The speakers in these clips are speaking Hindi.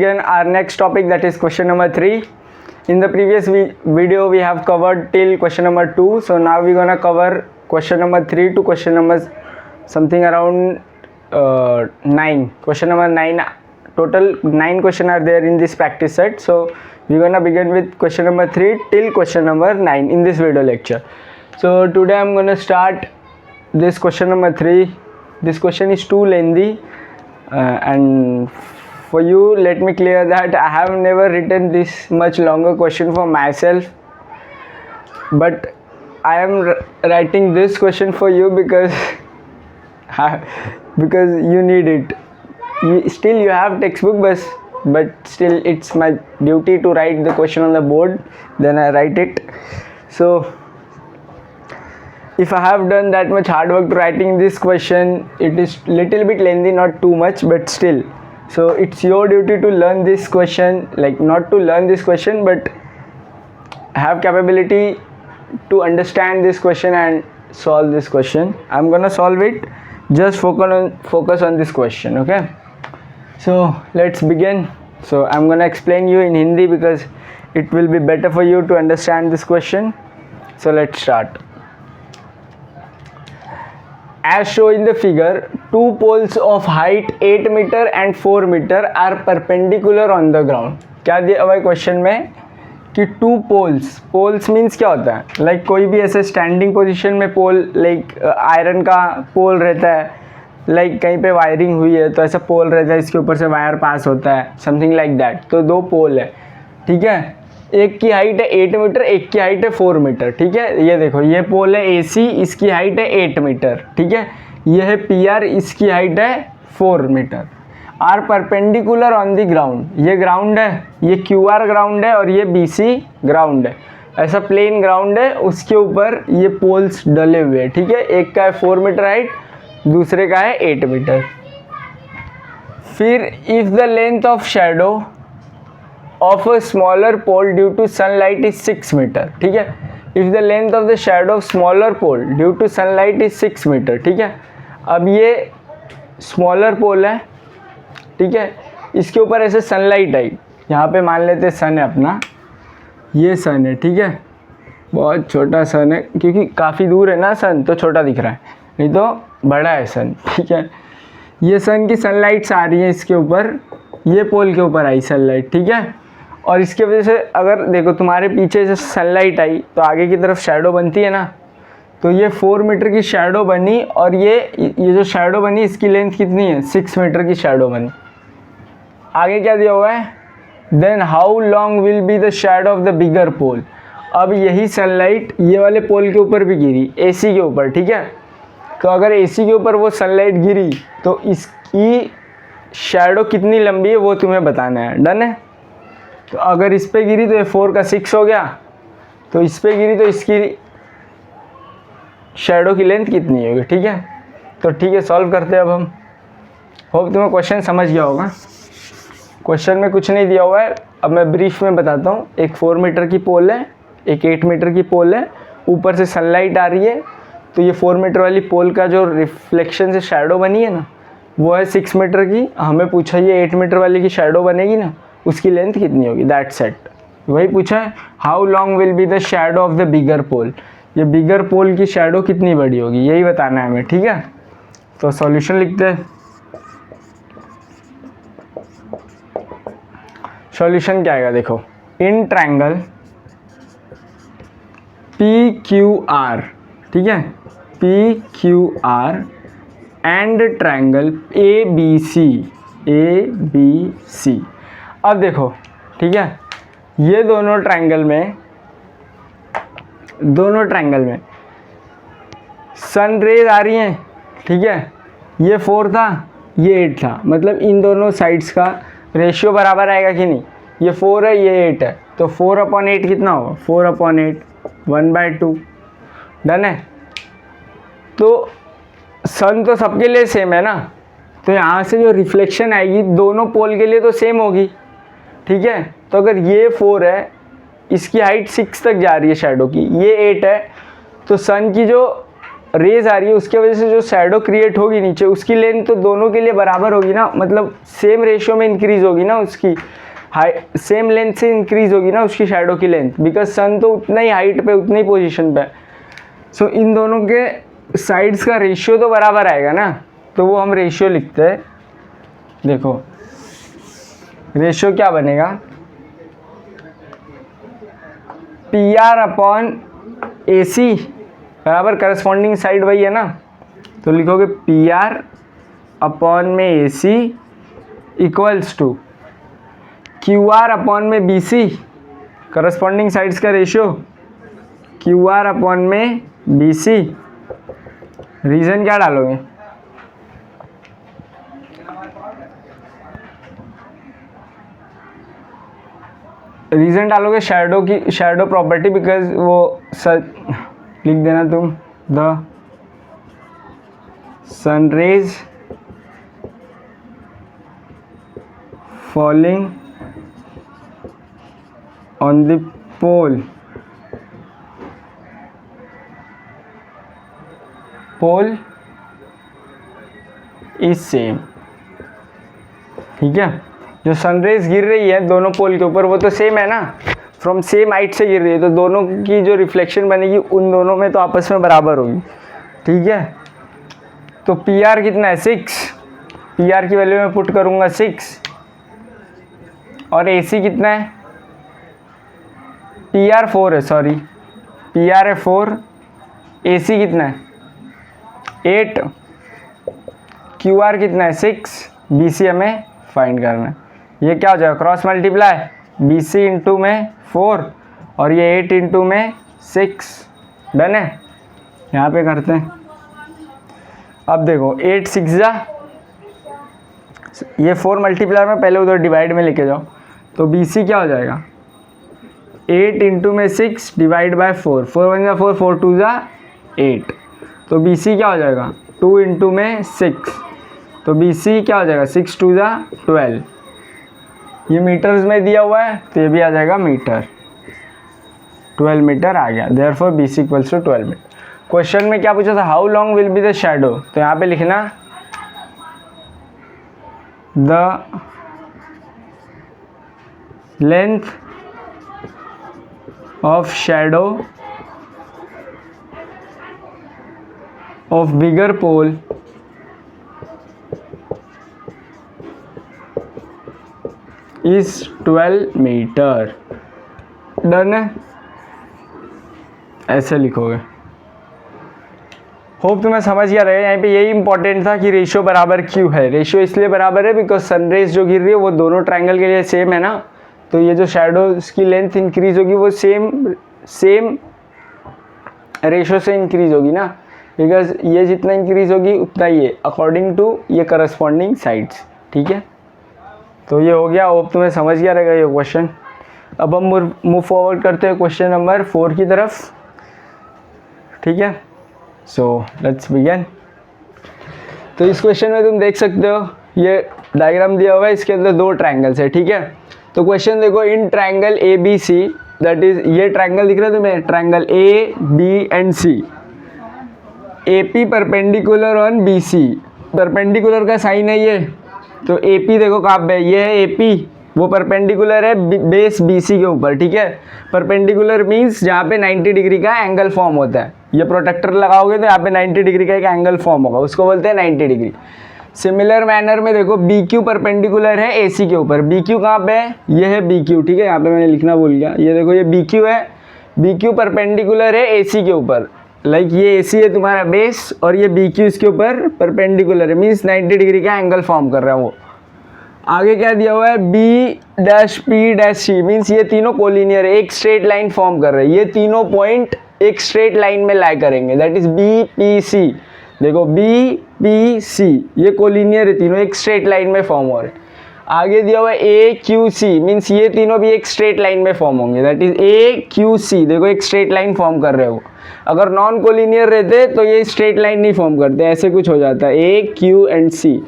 begin our next topic, that is question number 3. In the previous video we have covered till question number 2, so now we're gonna cover question number 3 to question number something around 9. Question number 9, total 9 questions are there in this practice set, so we're gonna begin with question number 3 till question number 9 in this video lecture. So today I'm gonna start this question number 3. This question is too lengthy, and for you, let me clear that I have never written this much longer question for myself, but I am writing this question for you because you need it. Still you have textbook, but still it's my duty to write the question on the board, then I write it. So if I have done that much hard work to writing this question, it is little bit lengthy, not too much, but still. So it's your duty to learn this question, like not to learn this question, but have capability to understand this question and solve this question. I'm gonna solve it. Just focus on this question, okay? So let's begin. So I'm gonna explain you in Hindi because it will be better for you to understand this question. So let's start. As shown in the figure, two poles of height 8 meter and 4 meter are perpendicular on the ground. क्या दिया हुआ है क्वेश्चन में कि टू पोल्स मीन्स क्या होता है, लाइक कोई भी ऐसे स्टैंडिंग पोजीशन में पोल, लाइक आयरन का पोल रहता है, लाइक कहीं पे वायरिंग हुई है तो ऐसा पोल रहता है, इसके ऊपर से वायर पास होता है, समथिंग लाइक दैट. तो दो पोल है, ठीक है. एक की हाइट है 8 मीटर, एक की हाइट है 4 मीटर, ठीक है. ये देखो, ये पोल है AC, इसकी हाइट है 8 मीटर, ठीक है. ये है PR, इसकी हाइट है 4 metre. Are perpendicular on the ground, ये ग्राउंड है, ये QR ग्राउंड है और ये BC ग्राउंड है. ऐसा प्लेन ग्राउंड है, उसके ऊपर ये पोल्स डले हुए हैं, ठीक है. एक का है 4 मीटर हाइट, दूसरे का है 8 मीटर. फिर if the length of shadow of a smaller pole due to sunlight is 6 meter, ठीक है. if the length of the shadow of smaller pole due to sunlight is 6 meter, ठीक है. अब ये स्मॉलर पोल है, ठीक है. इसके ऊपर ऐसे सनलाइट आई, यहाँ पे मान लेते सन है अपना, ये सन है, ठीक है. बहुत छोटा सन है क्योंकि काफ़ी दूर है ना सन, तो छोटा दिख रहा है, नहीं तो बड़ा है सन, ठीक है. ये सन की सनलाइट्स आ रही है इसके ऊपर, ये पोल के ऊपर आई सनलाइट, ठीक है. और इसके वजह से अगर देखो तुम्हारे पीछे से सनलाइट आई तो आगे की तरफ शैडो बनती है ना, तो ये 4 मीटर की शैडो बनी, और ये जो शैडो बनी इसकी लेंथ कितनी है, 6 मीटर की शैडो बनी. आगे क्या दिया हुआ है, then how long will be the shadow of the bigger pole. अब यही सनलाइट ये वाले पोल के ऊपर भी गिरी, AC के ऊपर, ठीक है. तो अगर AC के ऊपर वो सनलाइट गिरी तो इसकी शैडो कितनी लंबी है वो तुम्हें बताना है. डन है. तो अगर इस पे गिरी तो ये 4 का 6 हो गया, तो इस पे गिरी तो इसकी शैडो की लेंथ कितनी होगी, ठीक है. तो ठीक है, सॉल्व करते हैं अब हम. होप तुम्हें क्वेश्चन समझ गया होगा. क्वेश्चन में कुछ नहीं दिया हुआ है, अब मैं ब्रीफ में बताता हूँ. एक 4 मीटर की पोल है, एक 8 मीटर की पोल है, ऊपर से सनलाइट आ रही है, तो ये 4 मीटर वाली पोल का जो रिफ्लेक्शन से शैडो बनी है ना, वो है 6 मीटर की. हमें पूछा ये 8 मीटर वाली की शैडो बनेगी ना, उसकी लेंथ कितनी होगी, दैट सेट. वही पूछा है, how long will be the shadow of the bigger pole. ये बिगर पोल की शैडो कितनी बड़ी होगी, यही बताना है हमें, ठीक है. तो सॉल्यूशन लिखते हैं. सॉल्यूशन क्या आएगा, देखो. इन ट्रायंगल PQR, ठीक है, PQR एंड ट्रायंगल ABC. अब देखो, ठीक है, ये दोनों ट्रायंगल में सन रेज आ रही हैं, ठीक है. ये 4 था, ये 8 था, मतलब इन दोनों साइड्स का रेशियो बराबर आएगा कि नहीं. ये 4 है, ये 8 है, तो 4/8 कितना होगा, 4/8, 1/2. डन है. तो सन तो सबके लिए सेम है ना, तो यहाँ से जो रिफ्लेक्शन आएगी दोनों पोल के लिए तो सेम होगी, ठीक है. तो अगर ये 4 है, इसकी हाइट 6 तक जा रही है शैडो की, ये 8 है, तो सन की जो रेज आ रही है उसके वजह से जो शैडो क्रिएट होगी नीचे, उसकी लेंथ तो दोनों के लिए बराबर होगी ना, मतलब सेम रेशियो में इंक्रीज होगी ना, उसकी हाइट सेम लेंथ से इंक्रीज होगी ना उसकी शैडो की लेंथ, बिकॉज सन तो उतना ही हाइट पे उतनी ही पोजीशन पे। सो इन दोनों के साइड्स का रेशियो तो बराबर आएगा ना, तो वो हम रेशियो लिखते हैं। देखो रेशियो क्या बनेगा, पी आर अपॉन ए सी बराबर करस्पॉन्डिंग साइड वही है ना, तो लिखोगे पी आर अपॉन में A C equals to Q R upon में बी सी, करस्पॉन्डिंग साइड्स का रेशियो क्यू आर अपॉन में बी सी। रीजन क्या डालोगे, रीजन डालोगे शैडो की, शैडो प्रॉपर्टी, बिकॉज वो लिख देना तुम, the sun rays falling on the pole is same. ठीक है, जो सनरेज गिर रही है दोनों पोल के ऊपर वो तो सेम है ना, फ्रॉम सेम हाइट से गिर रही है, तो दोनों की जो रिफ्लेक्शन बनेगी उन दोनों में तो आपस में बराबर होगी। ठीक है, तो पी आर कितना है 6, पी आर की वैल्यू में पुट करूँगा 6, और ए सी कितना है, पी आर 4 है, सॉरी पी आर है 4, ए सी कितना है 8, क्यू आर कितना है 6, बी सी हमें फाइंड करना है। ये क्या हो जाएगा, cross multiply, B C into में 4 और ये 8 इंटू में 6, डन है। यहाँ पे करते हैं, अब देखो 8 6 जा, ये 4 मल्टीप्लाई में पहले उधर डिवाइड में लेके जाओ, तो बी सी क्या हो जाएगा 8 इंटू में 6 डिवाइड बाय 4, 4 1 जा 4, 4 2 जा 8, तो बी सी क्या हो जाएगा 2 इंटू में 6, तो बी सी क्या हो जाएगा 6 2 जा 12, ये मीटर्स में दिया हुआ है तो ये भी आ जाएगा मीटर, 12 मीटर आ गया, therefore B C equals to 12 metre. Question में क्या पूछा था, how long will be the shadow, तो यहाँ पे लिखना the length of shadow of bigger pole is 12 metre, done है, ऐसे लिखोगे। होप तुम्हें समझ गया रहेगा। यहाँ पे यही इंपॉर्टेंट था कि रेशियो बराबर क्यों है, रेशियो इसलिए बराबर है बिकॉज सनरेज जो गिर रही है वो दोनों ट्रायंगल के लिए सेम है ना, तो ये जो शैडोज की लेंथ इंक्रीज होगी वो सेम रेशियो से इंक्रीज होगी ना, बिकॉज ये जितना इंक्रीज होगी उतना ये अकॉर्डिंग टू ये करस्पॉन्डिंग साइड्स। ठीक है, तो ये हो गया, होप तुम्हें समझ गया रहेगा ये क्वेश्चन। अब हम मूव फॉरवर्ड करते हैं क्वेश्चन नंबर 4 की तरफ। ठीक है, सो लेट्स बिगिन। तो इस क्वेश्चन में तुम देख सकते हो ये डायग्राम दिया हुआ है, इसके अंदर 2 ट्रायंगल्स है। ठीक है, तो क्वेश्चन देखो, in triangle A B C, that is ये ट्रायंगल दिख रहा है तुम्हें, triangle A B and C, A P perpendicular on B C, perpendicular का साइन है ये, तो ए पी देखो कहाँ पे, ये है ए पी, वो परपेंडिकुलर है बेस बी सी के ऊपर। ठीक है, परपेंडिकुलर मीन्स जहाँ पे 90 डिग्री का एंगल फॉर्म होता है, ये प्रोटेक्टर लगाओगे तो यहाँ पे 90 डिग्री का एक एंगल फॉर्म होगा, उसको बोलते हैं 90 डिग्री। सिमिलर मैनर में देखो बी क्यू परपेंडिकुलर है ए सी के ऊपर, बी क्यू कहाँ पे है, ये है बी क्यू। ठीक है, यहाँ पे मैंने लिखना भूल गया, ये देखो ये बी क्यू है, बी क्यू परपेंडिकुलर है ए सी के ऊपर, लाइक ये ए सी है तुम्हारा बेस और ये बी क्यू इसके ऊपर परपेंडिकुलर है, मीन्स 90 डिग्री का एंगल फॉर्म कर रहा है वो। आगे क्या दिया हुआ है, B dash P dash C, means ये तीनों कोलिनियर है, एक स्ट्रेट लाइन फॉर्म कर रहे हैं, ये तीनों पॉइंट एक स्ट्रेट लाइन में लाई करेंगे, that is B P C. देखो बी पी सी ये कोलिनियर है, तीनों एक स्ट्रेट लाइन में फॉर्म हो रहे हैं। आगे दिया हुआ है ए क्यू सी, मीन्स ये तीनों भी एक स्ट्रेट लाइन में फॉर्म होंगे, that is A Q C, देखो एक स्ट्रेट लाइन फॉर्म कर रहे हो। अगर नॉन कोलिनियर रहते तो ये स्ट्रेट लाइन नहीं फॉर्म करते, ऐसे कुछ हो जाता है A Q and C,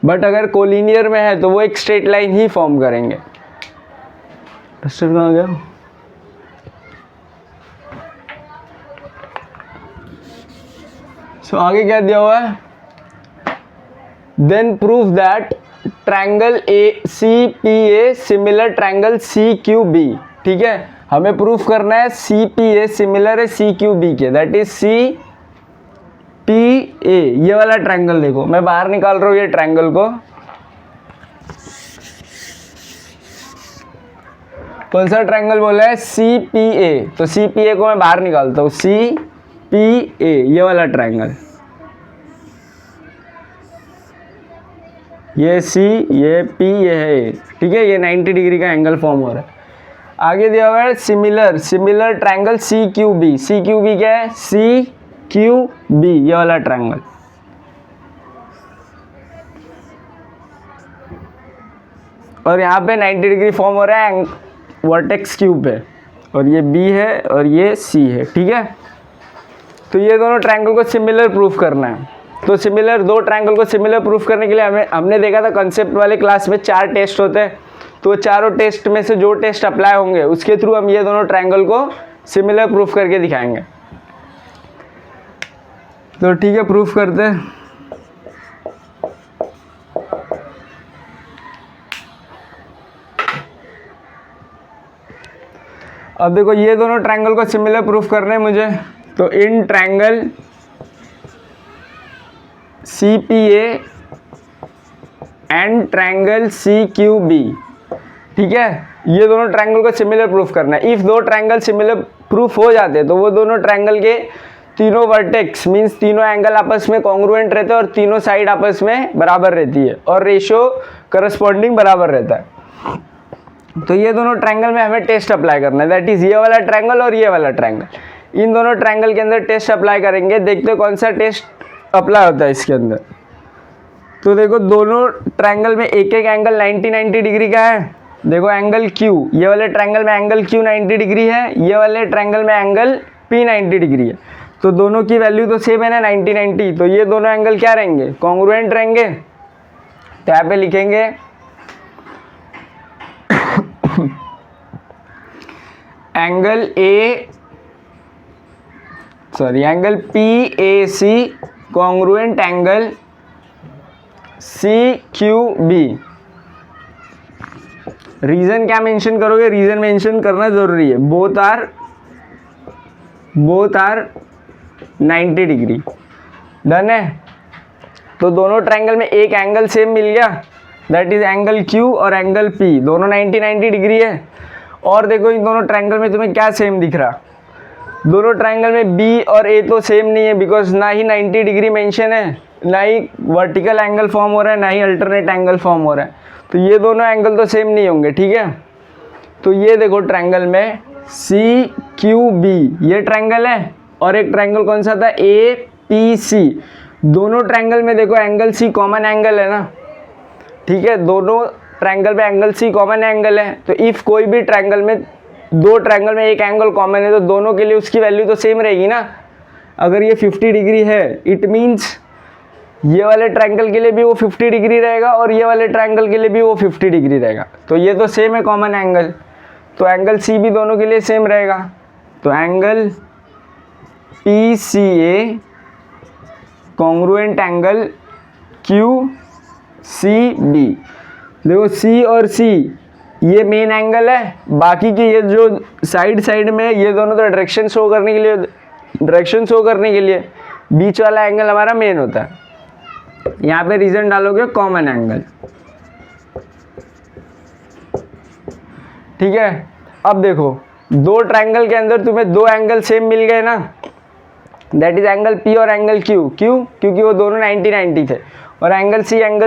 but अगर कोलिनियर में है तो वो एक स्ट्रेट लाइन ही फॉर्म करेंगे। डस्टर कहाँ गया, सो आगे क्या दिया हुआ है, then prove that triangle A C P A similar triangle C Q B. ठीक है, हमें प्रूफ करना है सी पी ए सिमिलर है सी क्यू बी के, that is C P A. ये वाला ट्रायंगल देखो, मैं बाहर निकाल रहा हूँ ये ट्रायंगल को, कौन सा ट्रायंगल बोला है, सी पी ए। तो सी पी ए को मैं बाहर निकालता हूँ, सी पी ए ये वाला ट्रायंगल, ये सी ये पी ये है ए। ठीक है, ये 90 डिग्री का एंगल फॉर्म हो रहा है। आगे दिया हुआ है similar triangle C Q B. C Q B क्या है, सी क्यू बी ये वाला ट्रायंगल। और यहाँ पे 90 डिग्री फॉर्म हो रहा है वर्टेक्स क्यू पे, और ये बी है और ये सी है। ठीक है, तो ये दोनों ट्रायंगल को सिमिलर प्रूफ करना है। तो सिमिलर दो ट्रायंगल को सिमिलर प्रूफ करने के लिए हमने देखा था कंसेप्ट वाले क्लास में 4 टेस्ट होते हैं। तो चारों टेस्ट में से जो टेस्ट अप्लाई होंगे उसके थ्रू हम ये दोनों ट्रायंगल को सिमिलर प्रूफ करके दिखाएंगे। तो ठीक है, प्रूफ करते हैं। अब देखो ये दोनों ट्रायंगल को सिमिलर प्रूफ करने हैं मुझे। तो in triangle C P A and triangle C Q B, ठीक है, ये दोनों ट्रायंगल को सिमिलर प्रूफ करना है। इफ दो ट्रायंगल सिमिलर प्रूफ हो जाते हैं तो वो दोनों ट्रायंगल के तीनों वर्टेक्स मींस तीनों एंगल आपस में कॉन्ग्रुएंट रहते हैं और तीनों साइड आपस में बराबर रहती है और रेशियो करस्पॉन्डिंग बराबर रहता है। तो ये दोनों ट्रायंगल में हमें टेस्ट अप्लाई करना है, दैट इज ये वाला ट्रायंगल और ये वाला ट्रायंगल। इन दोनों ट्रायंगल के अंदर टेस्ट अप्लाई करेंगे, देखते कौन सा टेस्ट अप्लाई होता है इसके अंदर। तो देखो दोनों ट्रायंगल में एक एक एंगल 90 डिग्री का है। देखो एंगल Q, ये वाले ट्रायंगल में एंगल Q 90 डिग्री है, ये वाले ट्रायंगल में एंगल P 90 डिग्री है। तो दोनों की वैल्यू तो सेम है ना 90। तो ये दोनों एंगल क्या रहेंगे, कॉन्ग्रुएंट रहेंगे। तो यहाँ पे लिखेंगे angle PAC congruent angle CQB। Reason क्या मेंशन करोगे, रीजन मेंशन करना जरूरी है। Both are 90 degree. डन है। तो दोनों ट्रायंगल में एक एंगल सेम मिल गया, दैट इज एंगल Q और एंगल P दोनों 90 डिग्री है। और देखो इन दोनों ट्रायंगल में तुम्हें क्या सेम दिख रहा, दोनों ट्रायंगल में B और A तो सेम नहीं है, बिकॉज ना ही 90 डिग्री मेंशन है, ना ही वर्टिकल एंगल फॉर्म हो रहा है, ना ही अल्टरनेट एंगल फॉर्म हो रहा है। तो ये दोनों एंगल तो सेम नहीं होंगे। ठीक है, तो ये देखो ट्रायंगल में CQB ये ट्रायंगल है, और एक ट्रायंगल कौन सा था, APC। दोनों ट्रायंगल में देखो एंगल C कॉमन एंगल है ना। ठीक है, दोनों ट्रायंगल में एंगल C कॉमन एंगल है। तो इफ कोई भी ट्रायंगल में दो ट्रायंगल में एक एंगल कॉमन है तो दोनों के लिए उसकी वैल्यू तो सेम रहेगी ना। अगर ये 50 डिग्री है इट मीन्स ये वाले ट्रायंगल के लिए भी वो 50 डिग्री रहेगा और ये वाले ट्रायंगल के लिए भी वो 50 डिग्री रहेगा। तो ये तो सेम है कॉमन एंगल, तो एंगल C भी दोनों के लिए सेम रहेगा। तो angle PCA congruent angle QCB। देखो C और C ये मेन एंगल है, बाकी की ये जो साइड में ये दोनों तो डायरेक्शन शो करने के लिए बीच वाला एंगल हमारा मेन होता है। यहाँ पे रीजन डालोगे कॉमन एंगल। ठीक है, अब देखो दो ट्रायंगल के अंदर तुम्हें दो एंगल सेम मिल गए ना, दैट इज एंगल P और एंगल Q। क्यों, क्योंकि वो दोनों 90 थे। और एंगल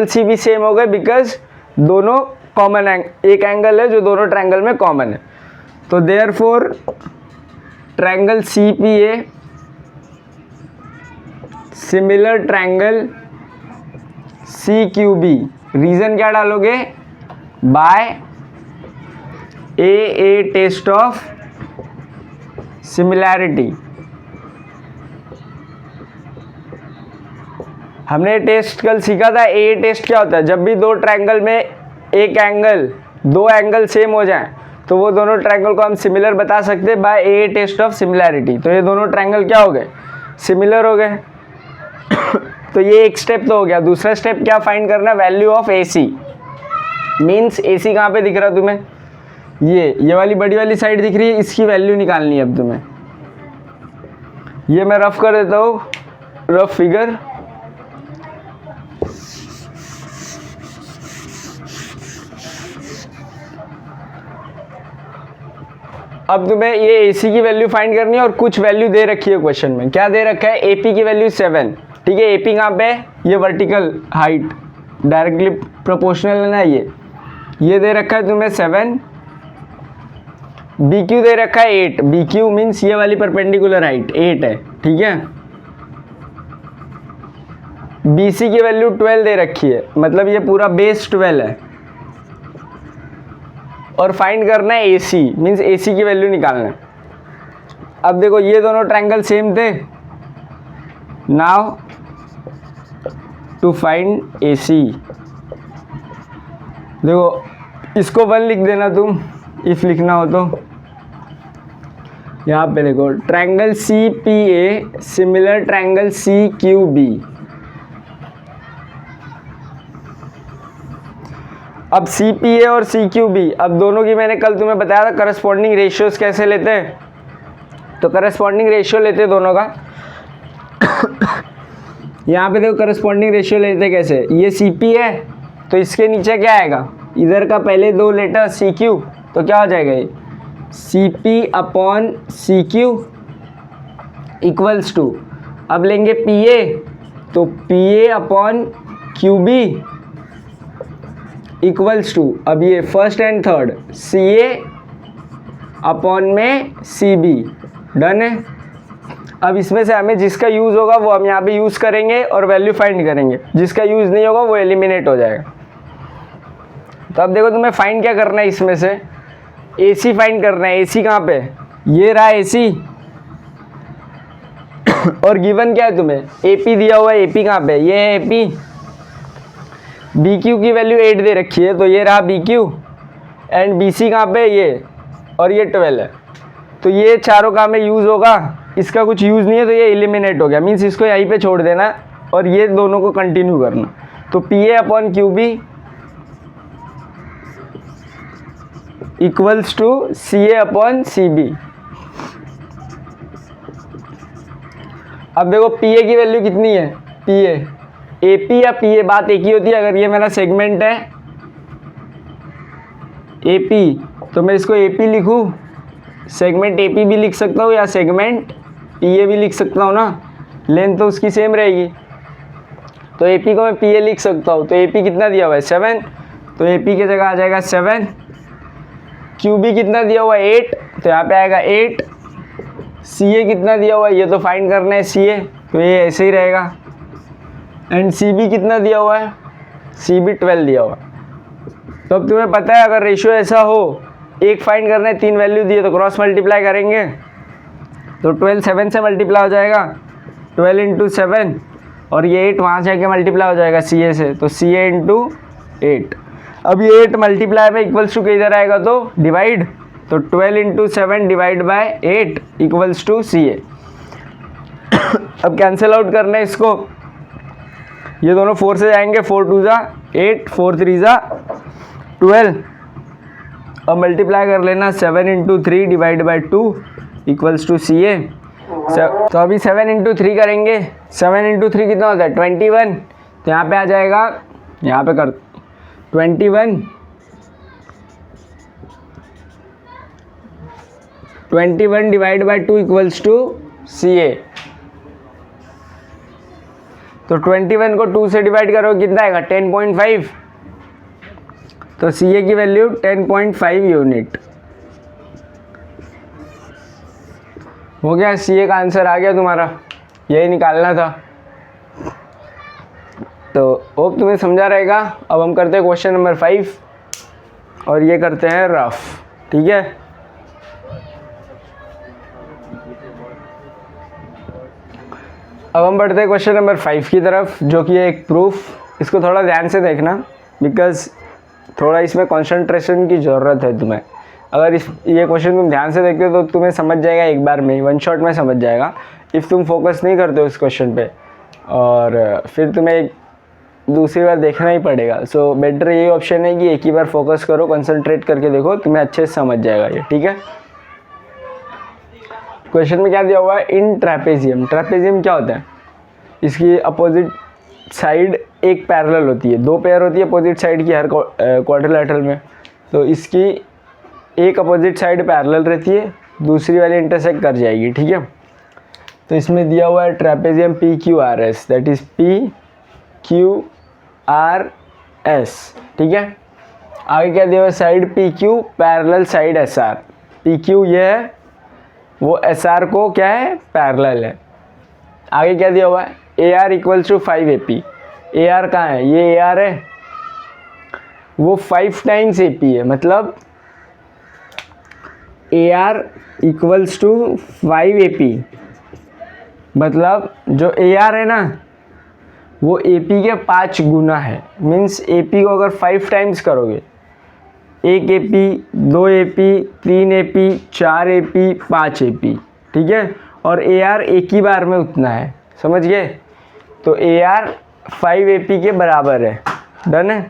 C भी सेम हो गए बिकॉज दोनों कॉमन एक एंगल है जो दोनों ट्रायंगल में कॉमन है। तो therefore triangle CPA similar triangle CQB। Reason क्या डालोगे, by A test of similarity. हमने टेस्ट कल सीखा था। A टेस्ट क्या होता है, जब भी दो ट्रायंगल में दो एंगल सेम हो जाएं तो वो दोनों ट्रायंगल को हम सिमिलर बता सकते हैं by A test of similarity. तो ये दोनों ट्रायंगल क्या हो गए, सिमिलर हो गए। तो ये एक स्टेप तो हो गया। दूसरा स्टेप क्या फाइंड करना, value of AC। Means AC कहाँ पे दिख रहा है तुम्हें, ये वाली बड़ी वाली साइड दिख रही है, इसकी वैल्यू निकालनी है अब तुम्हें। ये मैं रफ कर देता हूँ, रफ फिगर। अब तुम्हें ये AC की वैल्यू फाइंड करनी है और कुछ वैल्यू दे रखी है क्वेश्चन में। क्या दे रखा है, AP की वैल्यू 7, ठीक है। AP कहाँ पे, ये वर्टिकल हाइट डायरेक्टली प्रोपोर्शनल है ना, ये दे रखा है तुम्हें 7। BQ दे रखा है 8, BQ मीन्स ये वाली परपेंडिकुलर हाइट 8 है, ठीक है। BC की वैल्यू 12 दे रखी है, मतलब ये पूरा बेस 12 है। और फाइंड करना है AC, मीन्स AC की वैल्यू निकालना है। अब देखो ये दोनों ट्रायंगल सेम थे। नाउ टू फाइंड AC, देखो इसको 1 लिख देना तुम, इफ लिखना हो तो। यहाँ पे देखो triangle CPA similar triangle CQB। अब CPA और CQB, अब दोनों की मैंने कल तुम्हें बताया था करस्पॉन्डिंग रेशियोज कैसे लेते हैं। तो करस्पॉन्डिंग रेशियो लेते दोनों का। यहाँ पे देखो करस्पॉन्डिंग रेशियो लेते कैसे, ये CP है तो इसके नीचे क्या आएगा, इधर का पहले 2 लेटर CQ, तो क्या हो जाएगा ये CP upon CQ equals to, अब लेंगे PA तो PA upon QB equals to, अब ये first and third CA upon में CB। डन है। अब इसमें से हमें जिसका यूज़ होगा वो हम यहाँ पे यूज़ करेंगे और वैल्यू फाइंड करेंगे, जिसका यूज़ नहीं होगा वो एलिमिनेट हो जाएगा। तो अब देखो तुम्हें फाइंड क्या करना है, इसमें से AC फाइंड करना है। AC कहाँ पे, ये रहा AC। और गिवन क्या है तुम्हें, AP दिया हुआ है। AP कहाँ पे, ये है AP। BQ की वैल्यू 8 दे रखी है, तो ये रहा BQ। एंड BC कहाँ पे, ये, और ये 12 है। तो ये चारों काम में यूज़ होगा, इसका कुछ यूज़ नहीं है तो ये एलिमिनेट हो गया। मीन्स इसको यहीं पे छोड़ देना और ये दोनों को कंटिन्यू करना। तो PA upon QB equals to CA upon CB। अब देखो PA की वैल्यू कितनी है, PA AP या PA बात एक ही होती है। अगर ये मेरा सेगमेंट है AP तो मैं इसको AP लिखूँ, सेगमेंट AP भी लिख सकता हूँ या सेगमेंट PA भी लिख सकता हूँ ना, लेंथ तो उसकी सेम रहेगी। तो AP को मैं PA लिख सकता हूँ। तो AP कितना दिया हुआ है 7, तो AP की जगह आ जाएगा 7। QB कितना दिया हुआ है 8, तो यहाँ पे आएगा 8। CA कितना दिया हुआ है, ये तो फाइंड करना है CA, तो ये ऐसे ही रहेगा। एंड CB कितना दिया हुआ है, CB 12 दिया हुआ है। तो अब तुम्हें पता है अगर रेशियो ऐसा हो, एक फाइंड करना है, 3 वैल्यू दिए तो क्रॉस मल्टीप्लाई करेंगे, तो 12 7 से मल्टीप्लाई हो जाएगा, 12 इंटू 7, और ये 8 वहाँ जाके मल्टीप्लाई हो जाएगा CA से, तो CA इंटू 8। अब ये 8 मल्टीप्लाई में इक्वल्स टू किधर आएगा, तो डिवाइड, तो 12 into 7 divide by 8 equals to CA। अब कैंसिल आउट करना है इसको, ये दोनों 4 से जाएंगे, 4 2 जा 8, 4 3 जा 12। अब मल्टीप्लाई कर लेना, 7 into 3 divide by 2 equals to CA। तो अभी 7 इंटू 3 करेंगे, 7 इंटू 3 कितना होता है 21। तो यहाँ पे आ जाएगा, यहाँ पे कर 21 divide by 2 equals to CA। तो 21 को 2 से डिवाइड करो कितना आएगा 10.5। तो CA की वैल्यू 10.5 यूनिट हो गया। CA का आंसर आ गया तुम्हारा, यही निकालना था। तो होप तुम्हें समझा रहेगा। अब हम करते हैं क्वेश्चन नंबर 5 और ये करते हैं रफ, ठीक है। अब हम बढ़ते हैं क्वेश्चन नंबर 5 की तरफ, जो कि है एक प्रूफ। इसको थोड़ा ध्यान से देखना, बिकॉज थोड़ा इसमें कंसंट्रेशन की ज़रूरत है तुम्हें। अगर ये क्वेश्चन तुम ध्यान से देखते हो तो तुम्हें समझ जाएगा एक बार में, वन शॉट में समझ जाएगा। इफ़ तुम फोकस नहीं करते हो इस क्वेश्चन पे और फिर तुम्हें एक दूसरी बार देखना ही पड़ेगा। सो बेटर यही ऑप्शन है कि एक ही बार फोकस करो, कंसंट्रेट करके देखो, तुम्हें अच्छे से समझ जाएगा ये, ठीक है। क्वेश्चन में क्या दिया हुआ है, इन ट्रैपेजियम। ट्रैपेजियम क्या होता है, इसकी अपोजिट साइड एक पैरेलल होती है, दो पेयर होती है अपोजिट साइड की हर क्वाड्रिलेटरल में। तो इसकी एक अपोजिट साइड पैरेलल रहती है, दूसरी वाली इंटरसेक्ट कर जाएगी, ठीक है। तो इसमें दिया हुआ है trapezium PQRS, that is PQRS, ठीक है। आगे क्या दिया हुआ है, side PQ parallel side SR। PQ ये है, वो SR को क्या है, पैरेलल है। आगे क्या दिया हुआ है, AR equals to 5AP। AR कहाँ है, ये AR है, वो 5 टाइम्स AP है, मतलब AR इक्वल्स टू 5AP, मतलब जो AR है ना वो AP के 5 गुना है। मीन्स AP को अगर 5 टाइम्स करोगे, 1 AP, 2 AP, 3 AP, 4 AP, 5 AP, ठीक है। और AR एक ही बार में उतना है, समझ गए। तो AR 5 AP के बराबर है, डन है।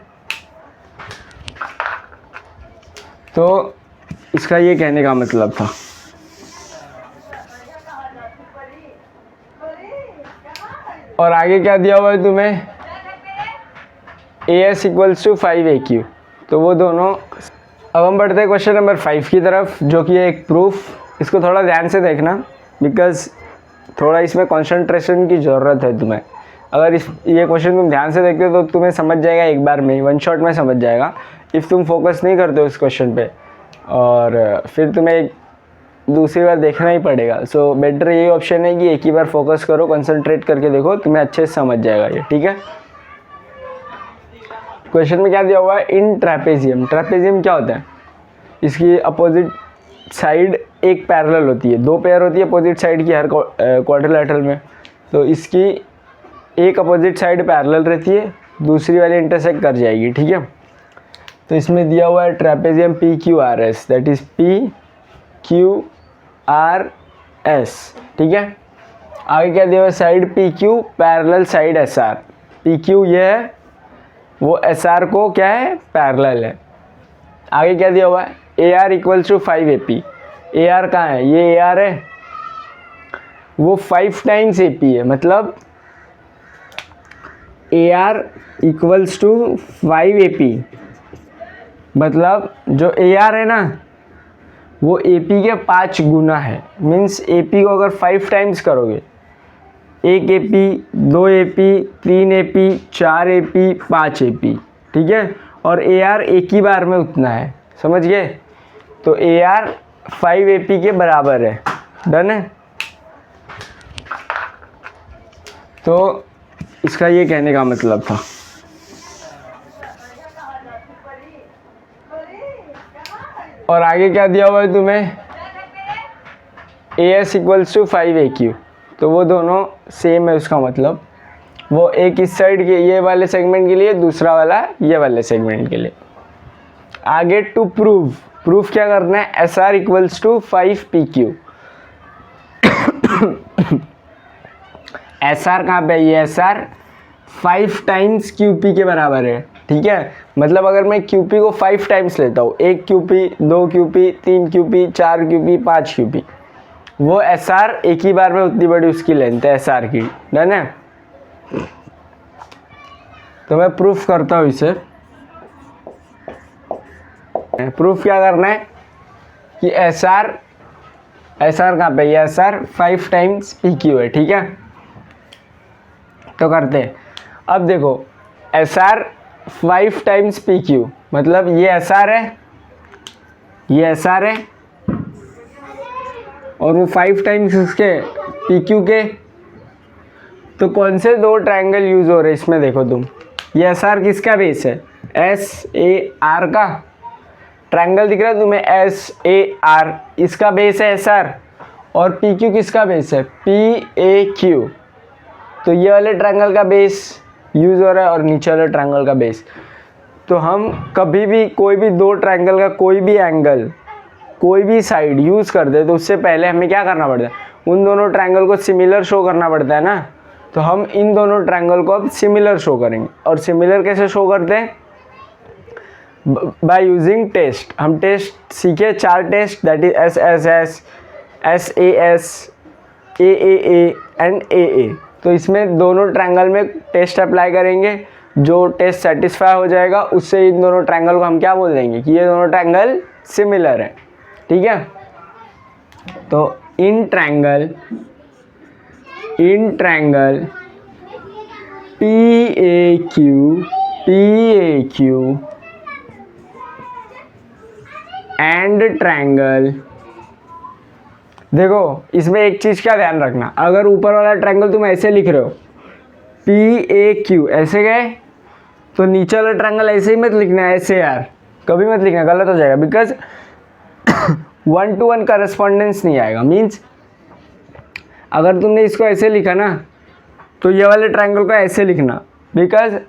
तो इसका ये कहने का मतलब था। और आगे क्या दिया हुआ है तुम्हें, AS इक्वल्स टू 5AQ। तो वो दोनों। अब हम बढ़ते हैं क्वेश्चन नंबर 5 की तरफ, जो कि है एक प्रूफ। इसको थोड़ा ध्यान से देखना, बिकॉज थोड़ा इसमें कंसंट्रेशन की ज़रूरत है तुम्हें। अगर ये क्वेश्चन तुम ध्यान से देखते हो तो तुम्हें समझ जाएगा एक बार में, वन शॉट में समझ जाएगा। इफ़ तुम फोकस नहीं करते हो इस क्वेश्चन पे, और फिर तुम्हें एक दूसरी बार देखना ही पड़ेगा। सो बेटर यही ऑप्शन है कि एक ही बार फोकस करो, कंसंट्रेट करके देखो, तुम्हें अच्छे से समझ जाएगा ये, ठीक है। क्वेश्चन में क्या दिया हुआ है, इन ट्रैपेजियम। ट्रैपेजियम क्या होता है, इसकी अपोजिट साइड एक पैरेलल होती है, दो पेयर होती है अपोजिट साइड की हर क्वाड्रिलेटरल में। तो इसकी एक अपोजिट साइड पैरेलल रहती है, दूसरी वाली इंटरसेक्ट कर जाएगी, ठीक है। तो इसमें दिया हुआ है trapezium PQRS, that is PQRS, ठीक है। आगे क्या दिया हुआ है, side PQ parallel side SR। PQ ये है, वो SR को क्या है, पैरेलल है। आगे क्या दिया हुआ है, AR equals to 5AP। AR कहाँ है, ये AR है, वो 5 टाइम्स AP है, मतलब AR इक्वल्स टू 5AP, मतलब जो AR है ना वो AP के 5 गुना है। मीन्स AP को अगर 5 टाइम्स करोगे, 1 AP, 2 AP, 3 AP, 4 AP, 5 AP, ठीक है। और AR एक ही बार में उतना है, समझ गए। तो AR 5 AP के बराबर है, डन है। तो इसका ये कहने का मतलब था। और आगे क्या दिया हुआ है तुम्हें, AS इक्वल्स टू 5AQ। तो वो दोनों सेम है, उसका मतलब वो एक इस साइड के ये वाले सेगमेंट के लिए, दूसरा वाला ये वाले सेगमेंट के लिए। आगे टू प्रूफ क्या करना है, SR equals to 5PQ। SR कहाँ पे है, ये SR 5 टाइम्स QP के बराबर है, ठीक है। मतलब अगर मैं QP को 5 टाइम्स लेता हूँ, 1 QP, 2 QP, 3 QP, 4 QP, 5 QP, वो SR एक ही बार में उतनी बड़ी उसकी लेंथ है SR की, डन है। तो मैं प्रूफ करता हूँ इसे। प्रूफ क्या करना है कि SR कहाँ पे, ये SR 5 टाइम्स PQ है, ठीक है। तो करते हैं। अब देखो SR 5 टाइम्स PQ, मतलब ये SR है, ये SR है, और वो 5 टाइम्स उसके PQ के। तो कौन से दो ट्रायंगल यूज हो रहे हैं इसमें, देखो तुम, ये SR किसका बेस है, SAR का। ट्रायंगल दिख रहा है तुम्हें, SAR, इसका बेस है SR, और PQ किसका बेस है, PAQ। तो ये वाले ट्रायंगल का बेस यूज हो रहा है और नीचे वाले ट्रायंगल का बेस। तो हम कभी भी कोई भी दो ट्रायंगल का कोई भी एंगल, कोई भी साइड यूज़ कर दे, तो उससे पहले हमें क्या करना पड़ता है, उन दोनों ट्रायंगल को सिमिलर शो करना पड़ता है ना। तो हम इन दोनों ट्रायंगल को अब सिमिलर शो करेंगे। और सिमिलर कैसे शो करते हैं? By using test. हम टेस्ट सीखे 4 test, that is SSS, SAS, AAA and AA। तो इसमें दोनों ट्रायंगल में टेस्ट अप्लाई करेंगे, जो टेस्ट सेटिस्फाई हो जाएगा उससे इन दोनों ट्रायंगल को हम क्या बोल देंगे कि ये दोनों ट्रायंगल सिमिलर है। ठीक है, तो in triangle PAQ and triangle, देखो इसमें एक चीज का ध्यान रखना, अगर ऊपर वाला ट्रायंगल तुम ऐसे लिख रहे हो PAQ ऐसे गए, तो नीचे वाला ट्रायंगल ऐसे ही मत लिखना है, ऐसे यार कभी मत लिखना, गलत हो जाएगा, बिकॉज 1-to-1 करस्पॉन्डेंस नहीं आएगा। मीन्स अगर तुमने इसको ऐसे लिखा ना, तो ये वाले ट्रायंगल को ऐसे लिखना, बिकॉज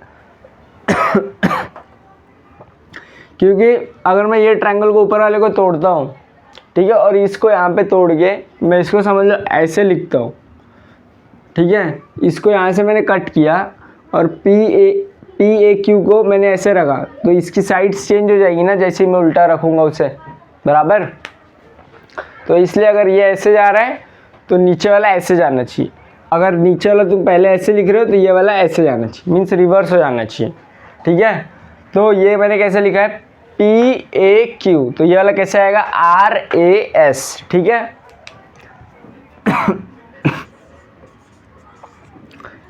क्योंकि अगर मैं ये ट्रायंगल को ऊपर वाले को तोड़ता हूँ, ठीक है, और इसको यहाँ पे तोड़ के मैं इसको समझ लो ऐसे लिखता हूँ, ठीक है, इसको यहाँ से मैंने कट किया और PAQ को मैंने ऐसे रखा, तो इसकी साइड्स चेंज हो जाएगी ना, जैसे मैं उल्टा रखूँगा उसे, बराबर। तो इसलिए अगर ये ऐसे जा रहा है तो नीचे वाला ऐसे जाना चाहिए, अगर नीचे वाला तुम पहले ऐसे लिख रहे हो तो ये वाला ऐसे जाना चाहिए, मीन्स रिवर्स हो जाना चाहिए। ठीक है, तो ये मैंने कैसे लिखा है PAQ, तो ये वाला कैसे आएगा RAS। ठीक है,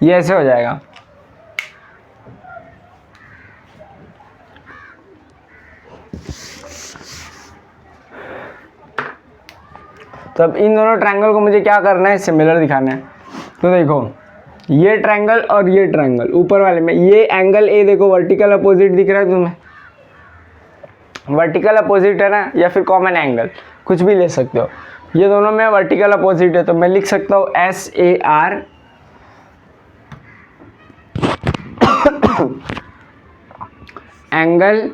ये ऐसे हो जाएगा। तो अब इन दोनों ट्रायंगल को मुझे क्या करना है, सिमिलर दिखाना है। तो देखो ये ट्रायंगल और ये ट्रायंगल ऊपर वाले में, ये एंगल A देखो वर्टिकल अपोजिट दिख रहा है तुम्हें, वर्टिकल अपोजिट है ना, या फिर कॉमन एंगल कुछ भी ले सकते हो, ये दोनों में वर्टिकल अपोजिट है, तो मैं लिख सकता हूँ SAR angle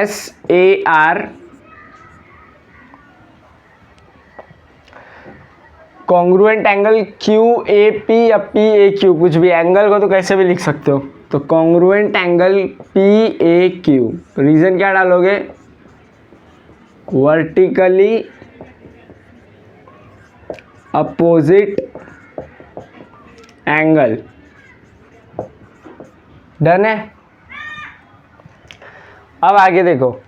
SAR congruent angle QAP या PAQ, कुछ भी एंगल को तो कैसे भी लिख सकते हो, तो कॉन्ग्रुएंट एंगल PAQ, रीजन क्या डालोगे, वर्टिकली अपोजिट एंगल। डन है। अब आगे देखो,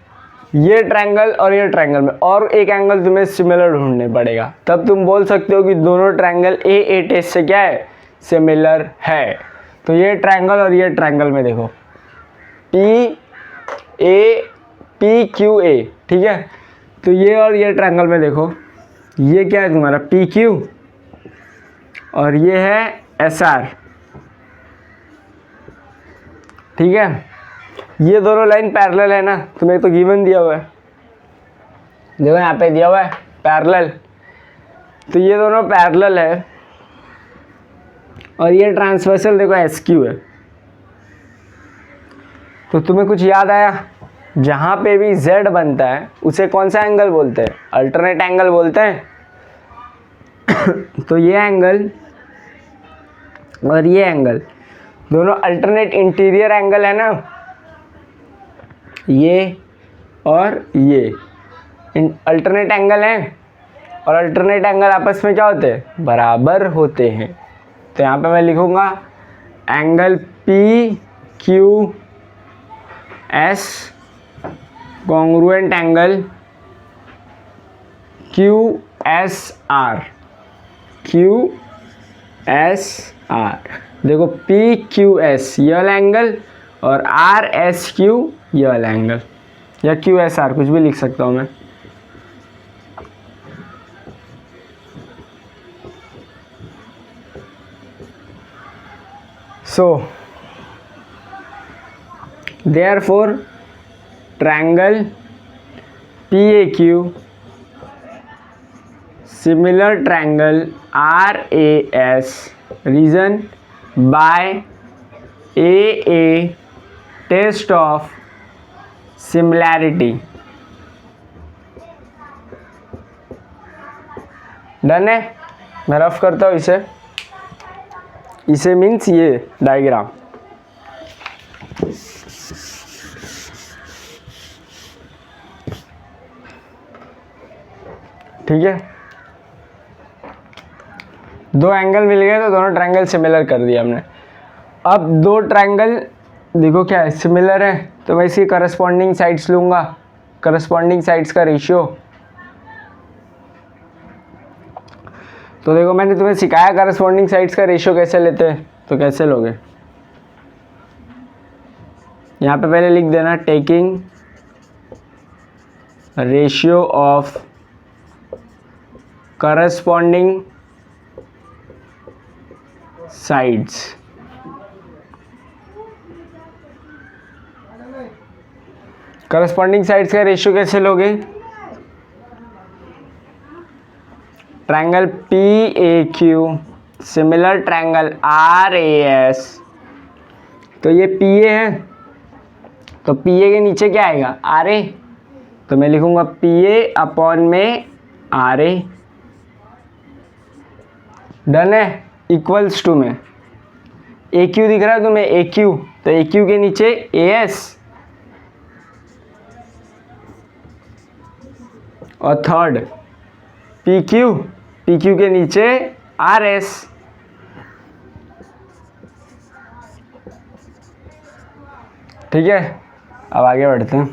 ये ट्रायंगल और ये ट्रायंगल में और एक एंगल तुम्हें सिमिलर ढूंढने पड़ेगा, तब तुम बोल सकते हो कि दोनों ट्रायंगल AA टेस्ट से क्या है, सिमिलर है। तो ये ट्रायंगल और ये ट्रायंगल में देखो PQA, ठीक है, तो ये और ये ट्रायंगल में देखो, ये क्या है तुम्हारा PQ और ये है SR। ठीक है, ये दोनों लाइन पैरेलल है ना, तुम्हें तो गिवन दिया हुआ है, देखो यहाँ पे दिया हुआ है पैरेलल, तो ये दोनों पैरेलल है और ये ट्रांसवर्सल देखो SQ है। तो तुम्हें कुछ याद आया, जहाँ पे भी Z बनता है उसे कौन सा एंगल बोलते हैं, अल्टरनेट एंगल बोलते हैं। तो ये एंगल और ये एंगल दोनों अल्टरनेट इंटीरियर एंगल है ना, ये और ये अल्टरनेट एंगल हैं, और अल्टरनेट एंगल आपस में क्या होते हैं, बराबर होते हैं। तो यहाँ पे मैं लिखूँगा angle PQS congruent angle QSR। देखो PQS ये वाला एंगल और RSQ ये वाला एंगल, या QSR कुछ भी लिख सकता हूँ मैं। So therefore triangle PAQ similar triangle RAS, reason by AA test of similarity। Done है। मैं रफ करता हूँ इसे मीन्स ये डायग्राम। ठीक है, दो एंगल मिल गए तो दोनों ट्रायंगल सिमिलर कर दिया हमने। अब दो ट्रायंगल देखो क्या है, सिमिलर है, तो मैं इसकी करस्पॉन्डिंग साइड्स लूँगा, करस्पॉन्डिंग साइड्स का रेशियो। तो देखो मैंने तुम्हें सिखाया करस्पॉन्डिंग साइड्स का रेशियो कैसे लेते हैं, तो कैसे लोगे, यहाँ पे पहले लिख देना taking ratio of corresponding sides. Corresponding sides का रेशियो कैसे लोगे, triangle P A Q similar triangle R A S. तो ये पी ए है, तो पी ए के नीचे क्या आएगा, आर ए, तो मैं लिखूंगा पी ए अपॉन में आर ए। डन है, इक्वल्स टू में ए क्यू दिख रहा है तुम्हें, ए क्यू, तो ए क्यू के नीचे ए एस और third P Q, P Q के नीचे आर एस। ठीक है, अब आगे बढ़ते हैं।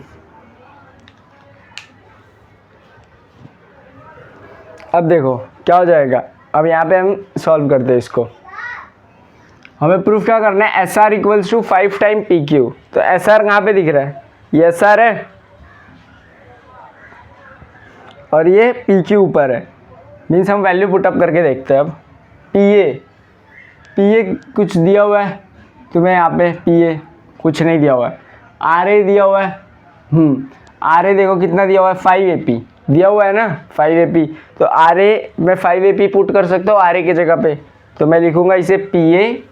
अब देखो क्या हो जाएगा, अब यहाँ पे हम सॉल्व करते हैं इसको। हमें प्रूफ क्या करना है, S R equals to 5 time P Q. तो एस आर कहाँ पे दिख रहा है, ये एस आर है और ये पी क्यू ऊपर है, मीन्स हम वैल्यू पुटअप करके देखते हैं। अब पी ए कुछ दिया हुआ है तुम्हें, यहाँ पे पी ए कुछ नहीं दिया हुआ है, आर ए दिया हुआ है। आर ए देखो कितना दिया हुआ है, 5 ए पी दिया हुआ है ना, 5 ए पी। तो आर ए मैं 5 ए पी पुट कर सकता हूँ आर ए की जगह पे, तो मैं लिखूंगा इसे पी ए